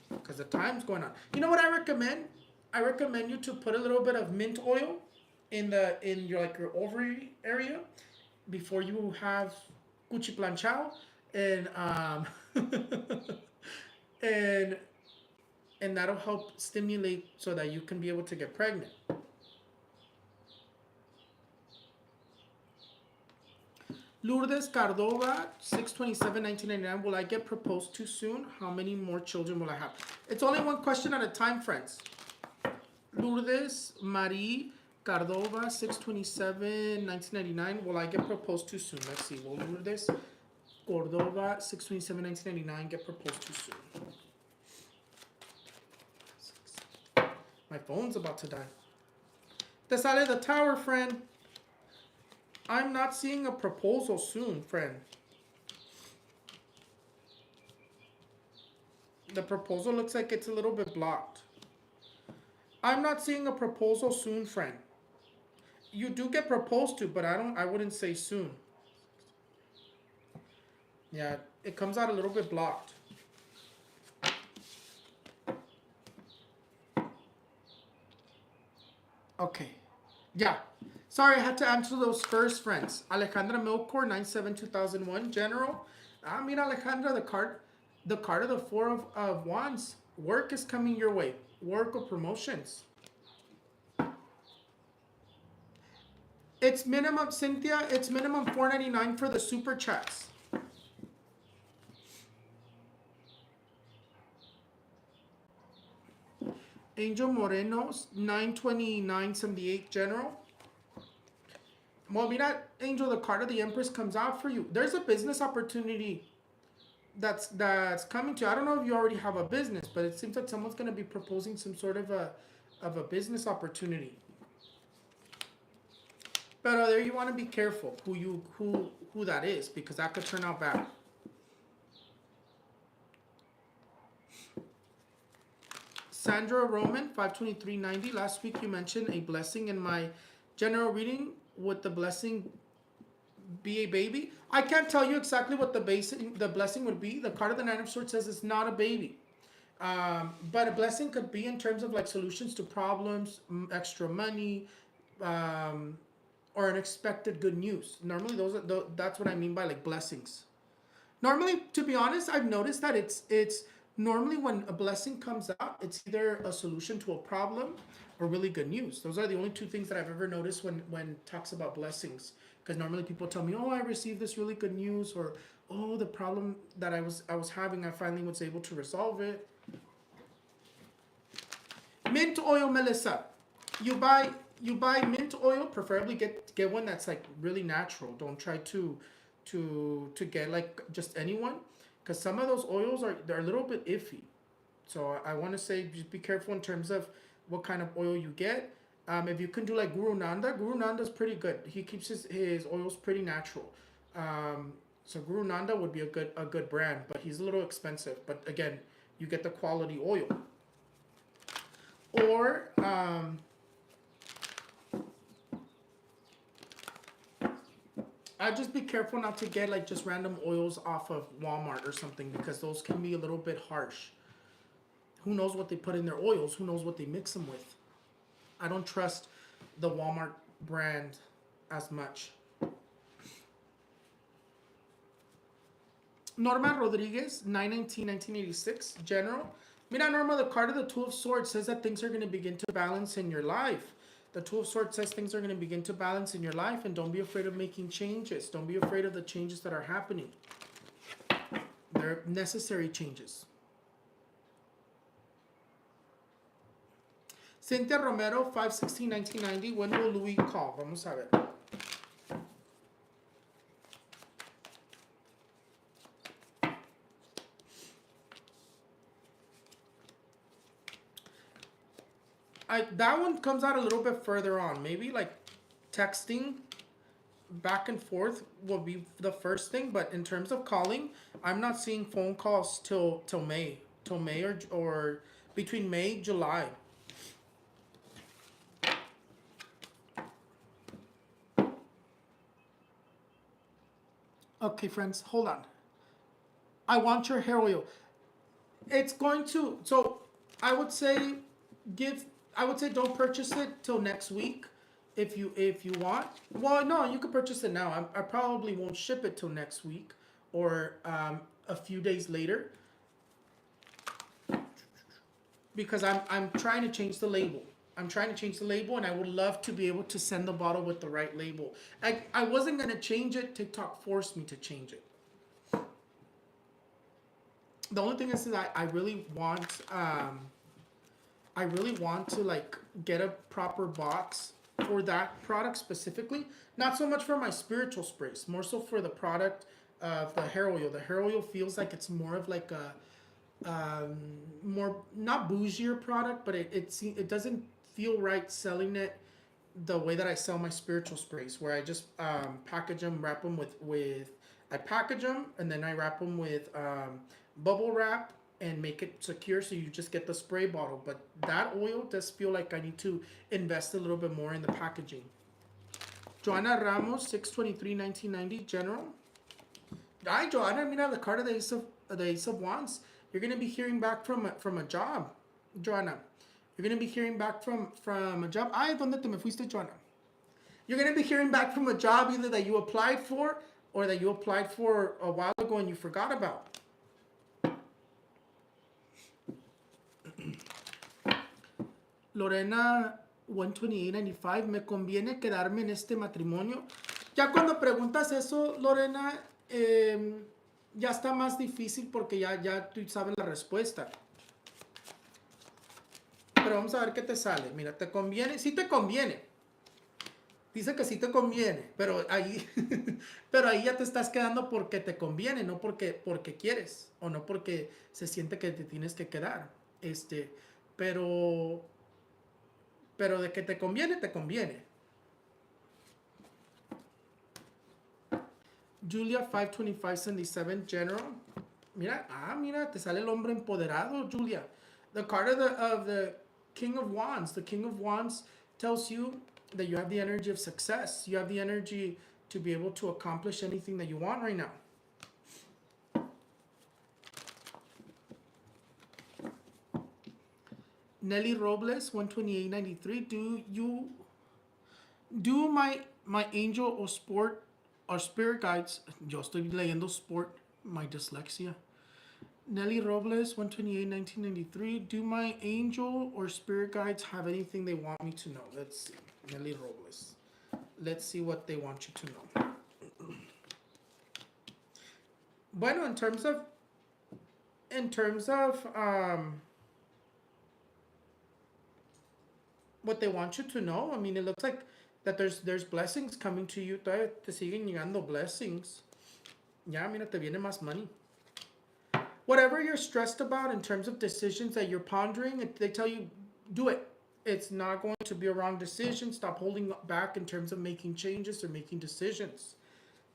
because the time's going on. You know what I recommend? I recommend you to put a little bit of mint oil in your like your ovary area before you have cuchi planchao, and and that'll help stimulate so that you can be able to get pregnant. Lourdes Cardova, 6/27/1999. Will I get proposed to soon? How many more children will I have? It's only one question at a time, friends. Lourdes Marie Cardova, 6/27/1999. Will I get proposed to soon? Let's see. Will Lourdes Cordova, 6/27/1999, get proposed to soon? My phone's about to die. Te sale the tower, friend. I'm not seeing a proposal soon, friend. The proposal looks like it's a little bit blocked. I'm not seeing a proposal soon, friend. You do get proposed to, but I wouldn't say soon. Yeah, it comes out a little bit blocked. Okay. Yeah. Sorry, I had to answer those first, friends. Alejandra Milcor, 9/7/2001, General. I mean, Alejandra, the card of the Four of Wands. Work is coming your way. Work or promotions. It's minimum, Cynthia, it's minimum $4.99 for the super chats. Angel Moreno, 9/29/78, General. Well, mira, Angel, the card of the Empress comes out for you. There's a business opportunity that's coming to you. I don't know if you already have a business, but it seems like someone's going to be proposing some sort of a business opportunity. But there you want to be careful who that is, because that could turn out bad. Sandra Roman, 5/23/90. Last week you mentioned a blessing in my general reading. Would the blessing be a baby? I can't tell you exactly what the blessing would be. The card of the Nine of Swords says it's not a baby. But a blessing could be in terms of like solutions to problems, extra money, or unexpected good news. Normally that's what I mean by like blessings. Normally, to be honest, I've noticed that it's normally when a blessing comes out, it's either a solution to a problem or really good news. Those are the only two things that I've ever noticed when talks about blessings. Because normally people tell me, oh, I received this really good news, or oh, the problem that I was having, I finally was able to resolve it. Mint oil, Melissa. You buy mint oil, preferably get one that's like really natural. Don't try to get like just anyone, because some of those oils they're a little bit iffy. So I want to say just be careful in terms of what kind of oil you get. If you can do like Guru Nanda's pretty good. He keeps his oils pretty natural. So Guru Nanda would be a good brand, but he's a little expensive. But again, you get the quality oil. Or I'd just be careful not to get like just random oils off of Walmart or something, because those can be a little bit harsh. Who knows what they put in their oils? Who knows what they mix them with? I don't trust the Walmart brand as much. Norma Rodriguez, 9/19/1986, General. Mira, Norma, the card of the Two of Swords says that things are going to begin to balance in your life. The Two of Swords says things are going to begin to balance in your life, and don't be afraid of making changes. Don't be afraid of the changes that are happening. They're necessary changes. Cynthia Romero, 5/16/1990. When will Louis call? Vamos a ver. That one comes out a little bit further on. Maybe like texting back and forth will be the first thing, but in terms of calling, I'm not seeing phone calls till May, or between May, July. Okay, friends, hold on. I want your hair oil. It's going to, so I would say don't purchase it till next week if you want. Well, no, you can purchase it now. I probably won't ship it till next week or a few days later because I'm trying to change the label. I'm trying to change the label, and I would love to be able to send the bottle with the right label. I wasn't going to change it. TikTok forced me to change it. The only thing is that I really want to like get a proper box for that product specifically. Not so much for my spiritual sprays, more so for the product of the hair oil. The hair oil feels like it's more of like a more not bougier product, but it doesn't feel right selling it the way that I sell my spiritual sprays, where I just package them, wrap them with I package them and then I wrap them with bubble wrap and make it secure so you just get the spray bottle. But that oil does feel like I need to invest a little bit more in the packaging. Joanna Ramos, 6/23/1990, General. Hi, Joanna. Mira, the card of the Ace of Wands. You're going to be hearing back from a job, Joanna. You're going to be hearing back from a job. Ay, ¿dónde te me fuiste, Joanna? You're going to be hearing back from a job either that you applied for or that you applied for a while ago and you forgot about. Lorena, 128.95, ¿me conviene quedarme en este matrimonio? Ya cuando preguntas eso, Lorena, ya está más difícil porque ya tú sabes la respuesta. Pero vamos a ver qué te sale. Mira, ¿te conviene? Sí te conviene. Dice que sí te conviene, pero ahí, pero ahí ya te estás quedando porque te conviene, no porque quieres o no porque se siente que te tienes que quedar. Pero de que te conviene, te conviene. Julia, 5/25/77, General. Mira, te sale el hombre empoderado, Julia. The card of the King of Wands. The King of Wands tells you that you have the energy of success. You have the energy to be able to accomplish anything that you want right now. Nelly Robles, 128.93. Do my angel or spirit guides? Yo estoy leyendo sport, my dyslexia. Nelly Robles, 128.1993. Do my angel or spirit guides have anything they want me to know? Let's see. Nelly Robles. Let's see what they want you to know. Bueno, in terms of what they want you to know, I mean, it looks like that there's blessings coming to you. Todavía te siguen llegando blessings. Ya, mira, te viene más money. Whatever you're stressed about in terms of decisions that you're pondering, they tell you, do it. It's not going to be a wrong decision. Stop holding back in terms of making changes or making decisions,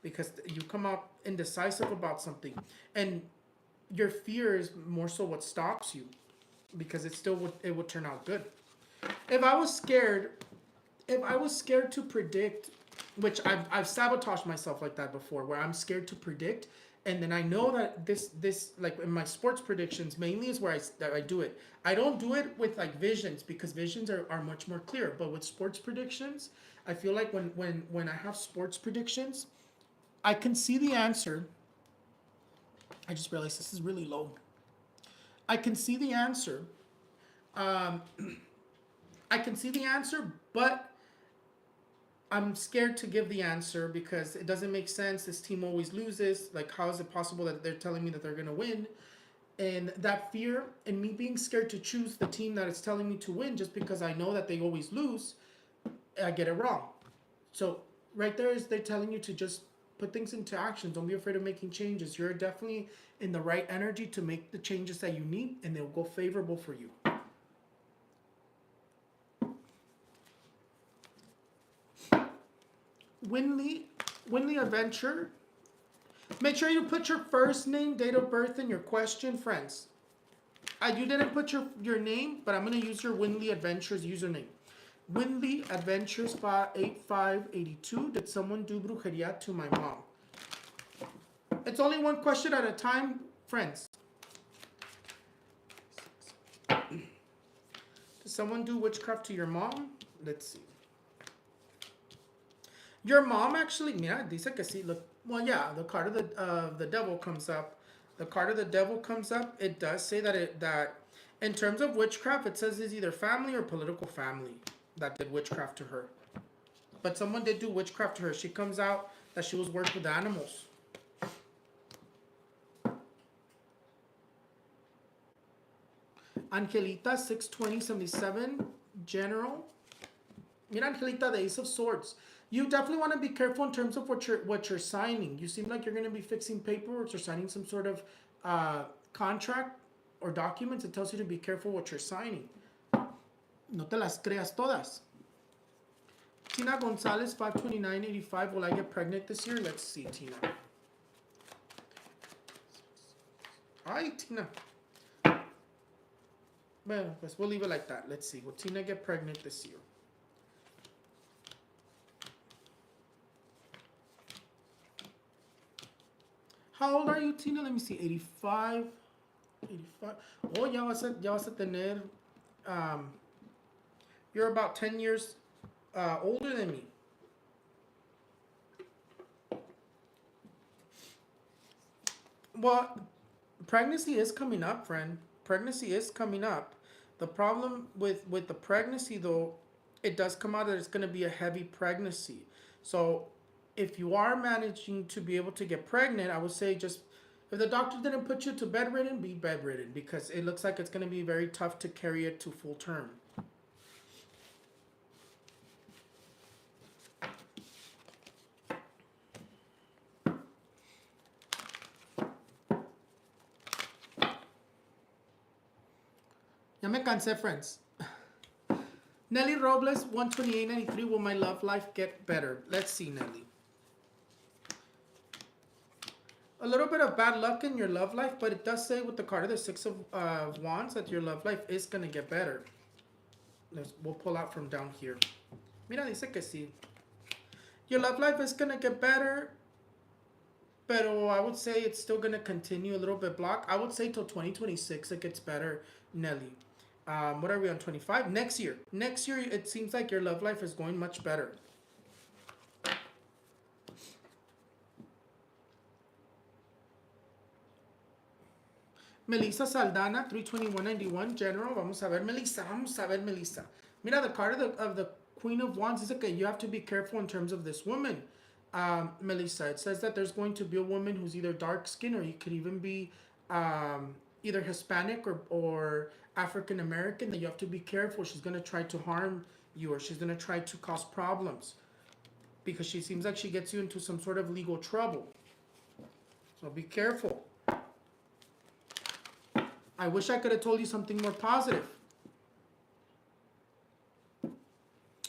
because you come out indecisive about something, and your fear is more so what stops you, because it would turn out good. If I was scared to predict, which I've sabotaged myself like that before, where I'm scared to predict, and then I know that this like in my sports predictions mainly is where I do it. I don't do it with like visions, because visions are much more clear. But with sports predictions, I feel like when I have sports predictions, I can see the answer. I just realized this is really low. I can see the answer. I can see the answer, but I'm scared to give the answer because it doesn't make sense. This team always loses. Like, how is it possible that they're telling me that they're going to win? And that fear and me being scared to choose the team that is telling me to win just because I know that they always lose, I get it wrong. So right there is they're telling you to just put things into action. Don't be afraid of making changes. You're definitely in the right energy to make the changes that you need, and they'll go favorable for you. Winley Adventure. Make sure you put your first name, date of birth, and your question, friends. You didn't put your name, but I'm going to use your Winley Adventures username. Winley Adventures 8582. Did someone do brujeria to my mom? It's only one question at a time, friends. Did someone do witchcraft to your mom? Let's see. Your mom actually, mira, dice que sí. Look, well, yeah, the card of the devil comes up. The card of the devil comes up. It does say that in terms of witchcraft, it says it's either family or political family that did witchcraft to her. But someone did do witchcraft to her. She comes out that she was worked with animals. Angelita 62077 General. Mira, Angelita, the Ace of Swords. You definitely want to be careful in terms of what you're signing. You seem like you're going to be fixing paperwork or signing some sort of contract or documents. It tells you to be careful what you're signing. No te las creas todas. Tina Gonzalez 52985. Will I get pregnant this year? Let's see, Tina. Ay, Tina. Well, we'll leave it like that. Let's see. Will Tina get pregnant this year? How old are you, Tina? Let me see. 85. 85. Oh, ya vas a tener. You're about 10 years older than me. Well, pregnancy is coming up, friend. Pregnancy is coming up. The problem with the pregnancy, though, it does come out that it's going to be a heavy pregnancy. So if you are managing to be able to get pregnant, I would say just, if the doctor didn't put you to bedridden, be bedridden, because it looks like it's going to be very tough to carry it to full term. Ya me cansé, friends. Nelly Robles, 128.93. Will my love life get better? Let's see, Nelly. A little bit of bad luck in your love life, but it does say with the card of the Six of Wands that your love life is going to get better. We'll pull out from down here. Mira, dice que sí. Your love life is going to get better, pero I would say it's still going to continue a little bit blocked. I would say till 2026 it gets better, Nelly. What are we on, 25? Next year. Next year, it seems like your love life is going much better. Melissa Saldana, 321.91, General. Vamos a ver, Melissa. Vamos a ver, Melissa. Mira, the card of the Queen of Wands is okay. You have to be careful in terms of this woman, Melissa. It says that there's going to be a woman who's either dark skinned or you could even be either Hispanic or African American, that you have to be careful. She's going to try to harm you, or she's going to try to cause problems, because she seems like she gets you into some sort of legal trouble. So be careful. I wish I could have told you something more positive.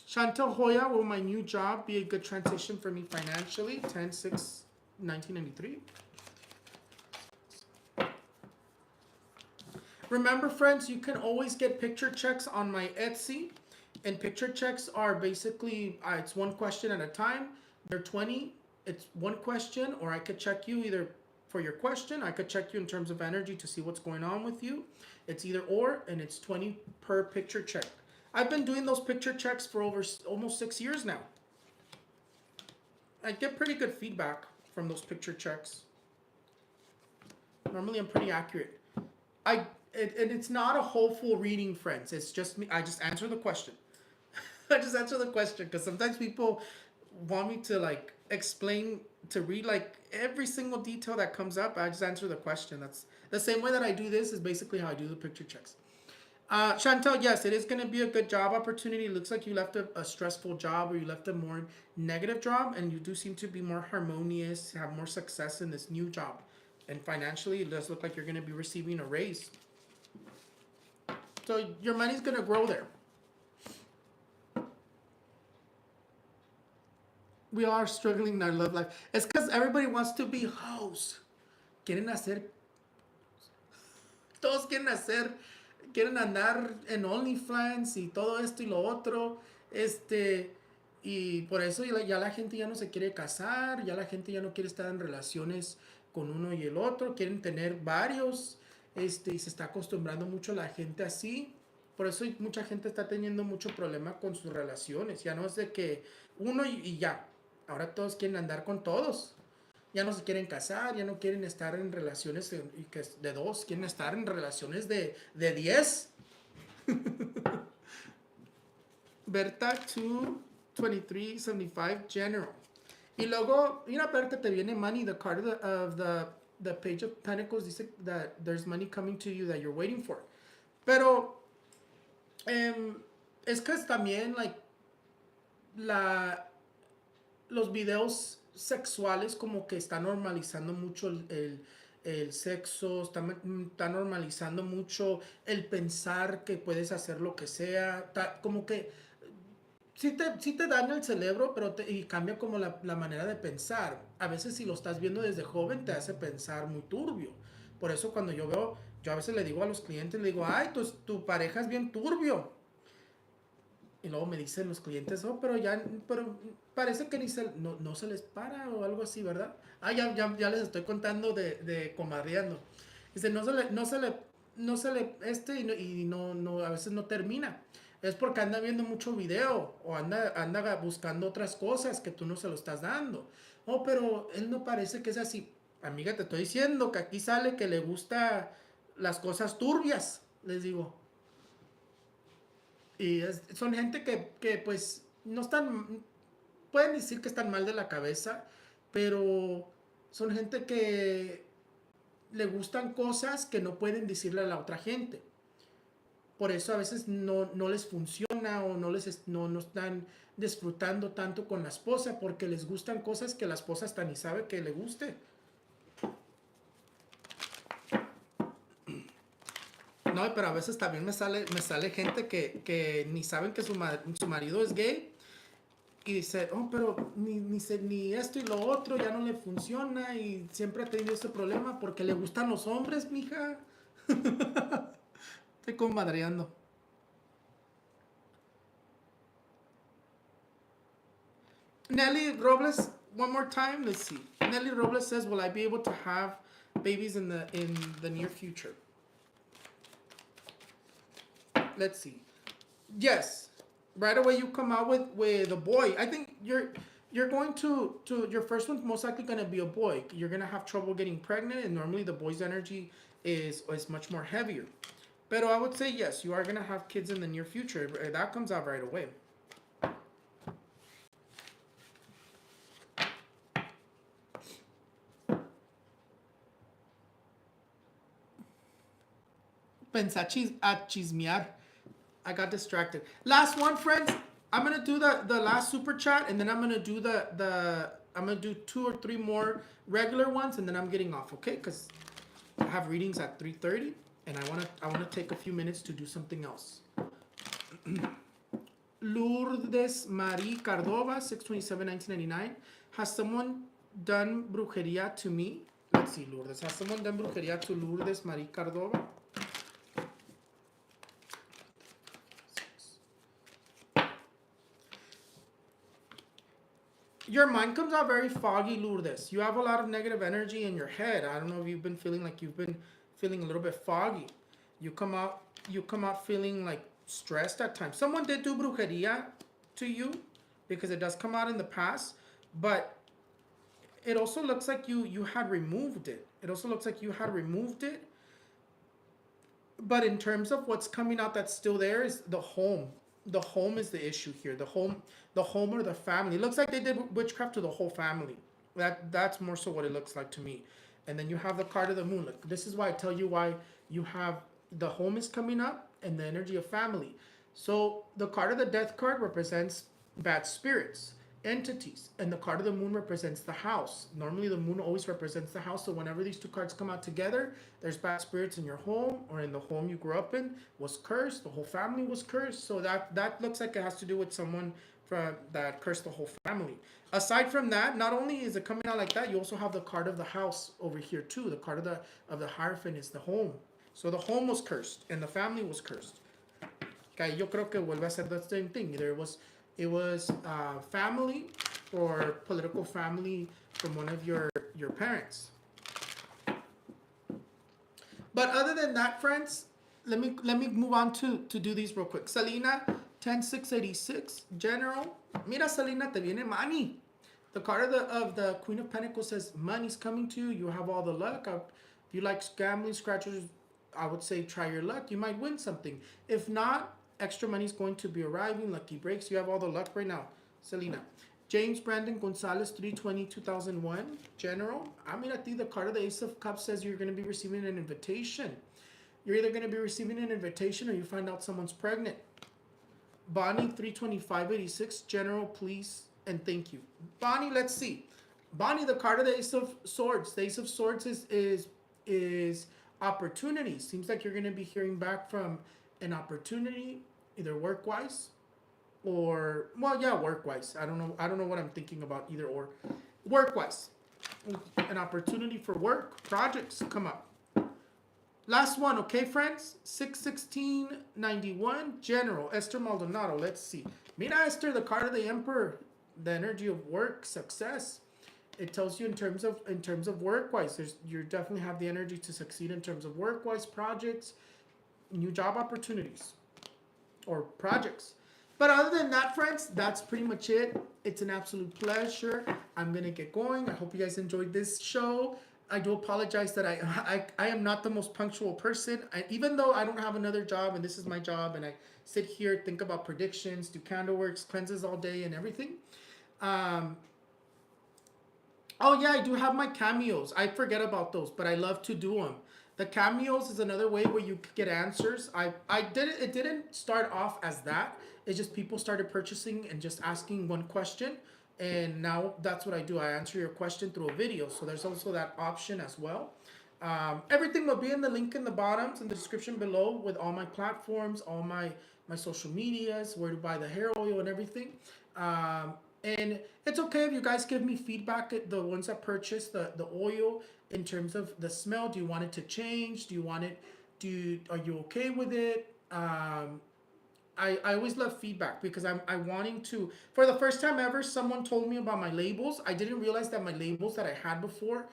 Chantel Hoya, will my new job be a good transition for me financially? 10/6/1993. Remember, friends, you can always get picture checks on my Etsy. And picture checks are basically, it's one question at a time. They're 20. It's one question, or I could check you either for your question. I could check you in terms of energy to see what's going on with you. It's either or, and it's 20 per picture check. I've been doing those picture checks for over almost 6 years now. I get pretty good feedback from those picture checks. Normally, I'm pretty accurate. It's not a hopeful reading, friends. It's just me. I just answer the question. I just answer the question, because sometimes people want me to like explain, to read like every single detail that comes up, I just answer the question. That's the same way that I do this is basically how I do the picture checks. Chantel, yes, it is going to be a good job opportunity. It looks like you left a stressful job, or you left a more negative job, and you do seem to be more harmonious, have more success in this new job. And financially, it does look like you're going to be receiving a raise. So your money's going to grow there. We are struggling in our love life. It's because everybody wants to be hoes. Quieren hacer. Todos quieren andar en OnlyFans y todo esto y lo otro. Y por eso ya la gente ya no se quiere casar, ya la gente ya no quiere estar en relaciones con uno y el otro, quieren tener varios, y se está acostumbrando mucho la gente así. Por eso mucha gente está teniendo mucho problema con sus relaciones. Ya no es de que uno y ya. Ahora todos quieren andar con todos. Ya no se quieren casar, ya no quieren estar en relaciones de dos, quieren estar en relaciones de 10. Berta 22375 General. Y luego, mira, Berta, te viene money. The card of the Page of Pentacles dice that there's money coming to you that you're waiting for. Pero es que también, like, los videos sexuales como que están normalizando mucho el sexo, está normalizando mucho el pensar que puedes hacer lo que sea, como que sí te daña el cerebro, pero y cambia como la manera de pensar. A veces si lo estás viendo desde joven te hace pensar muy turbio. Por eso cuando yo a veces le digo a los clientes, le digo, ay, tu pareja es bien turbio. Y luego me dicen los clientes, pero parece que no se les para o algo así, ¿verdad? Ya les estoy contando de comadreando. Dice, no se le, y no, a veces no termina. Es porque anda viendo mucho video o anda buscando otras cosas que tú no se lo estás dando. Oh, pero él no parece que es así. Amiga, te estoy diciendo que aquí sale que le gusta las cosas turbias, les digo. Y son gente que pues no están, pueden decir que están mal de la cabeza, pero son gente que le gustan cosas que no pueden decirle a la otra gente. Por eso a veces no les funciona o no están disfrutando tanto con la esposa, porque les gustan cosas que la esposa hasta ni sabe que le guste. No, pero a veces también me sale gente que ni saben que su marido es gay y dice, oh, pero ni esto y lo otro ya no le funciona y siempre ha tenido ese problema porque le gustan los hombres, mija. Estoy comadreando. Nelly Robles, one more time, let's see. Nelly Robles says, will I be able to have babies in the near future? Let's see. Yes. Right away you come out with a boy. I think you're going to your first one's most likely going to be a boy. You're going to have trouble getting pregnant, and normally the boy's energy is much more heavier. But I would say yes, you are going to have kids in the near future. That comes out right away. Pensar a chismear. I got distracted. Last one, friends. I'm gonna do the last super chat, and then I'm gonna do I'm gonna do 2 or 3 more regular ones, and then I'm getting off, okay? Because I have readings at 3:30, and I wanna take a few minutes to do something else. Lourdes Marie Cardova, 6/27/1999. Has someone done brujeria to me? Let's see, Lourdes. Has someone done brujeria to Lourdes Marie Cardova? Your mind comes out very foggy, Lourdes. You have a lot of negative energy in your head. I don't know if you've been feeling like you've been feeling a little bit foggy. You come out feeling like stressed at times. Someone did do brujeria to you because it does come out in the past, but it also looks like you had removed it. It also looks like you had removed it. But in terms of what's coming out that's still there is the home. the home is the issue here. The home or the family. It looks like they did witchcraft to the whole family. That's more so what it looks like to me. And then you have the card of the moon. Look, this is why I tell you why you have the home is coming up and the energy of family. So the card of the death card represents bad spirits, entities, and the card of the moon represents the house. Normally the moon always represents the house, so whenever these two cards come out together, there's bad spirits in your home or in the home you grew up in was cursed, the whole family was cursed. So that looks like it has to do with someone from that cursed the whole family. Aside from that, not only is it coming out like that, you also have the card of the house over here too. The card of the Hierophant is the home. So the home was cursed and the family was cursed. Okay, yo creo que vuelve a ser the same thing. Either it was family or political family from one of your parents. But other than that, friends, let me move on to do these real quick. Selena 10686 General. Mira, Selena, te viene money. The card of the Queen of Pentacles says money's coming to you. You have all the luck. If you like gambling, scratchers, I would say try your luck. You might win something. If not, extra money is going to be arriving. Lucky breaks. You have all the luck right now, Selena. James Brandon Gonzalez 3/20/2001 General. I mean, I think the card of the Ace of Cups says you're going to be receiving an invitation. You're either going to be receiving an invitation or you find out someone's pregnant. Bonnie 3/25/86 General, please and thank you. Bonnie, let's see. Bonnie, the card of the Ace of Swords. The Ace of Swords is opportunity. Seems like you're going to be hearing back from an opportunity, either work-wise or, well, yeah, work-wise. I don't know what I'm thinking about, either or. Work-wise. An opportunity for work. Projects come up. Last one, okay, friends? 6/16/91 General Esther Maldonado. Let's see. Mira, Esther, the card of the Emperor. The energy of work, success. It tells you in terms of work-wise, you definitely have the energy to succeed in terms of work-wise, projects, new job opportunities, or projects. But other than that, friends, that's pretty much it. It's an absolute pleasure. I'm gonna get going. I hope you guys enjoyed this show. I do apologize that I am not the most punctual person. Even though I don't have another job and this is my job, and I sit here, think about predictions, do candle works, cleanses all day, and everything. Oh yeah, I do have my cameos. I forget about those, but I love to do them. The cameos is another way where you get answers. It didn't start off as that. It's just people started purchasing and just asking one question, and now that's what I do. I answer your question through a video. So there's also that option as well. Everything will be in the link in the bottoms in the description below with all my platforms, all my social medias, where to buy the hair oil and everything. And it's okay if you guys give me feedback, the ones that purchase the oil, in terms of the smell. Do you want it to change? Are you okay with it? I always love feedback because I'm wanting to. For the first time ever, someone told me about my labels. I didn't realize that my labels that I had before,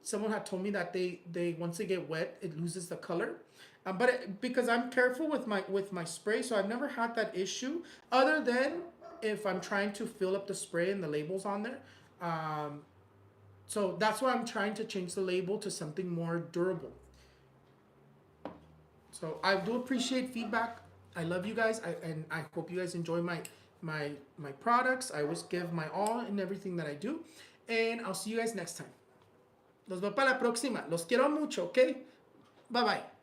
someone had told me that they once they get wet, it loses the color. Because I'm careful with my spray, so I've never had that issue, other than if I'm trying to fill up the spray and the labels on there. So that's why I'm trying to change the label to something more durable. So I do appreciate feedback. I love you guys, and I hope you guys enjoy my products. I always give my all in everything that I do, and I'll see you guys next time. Los veo para la próxima. Los quiero mucho, okay? Bye bye.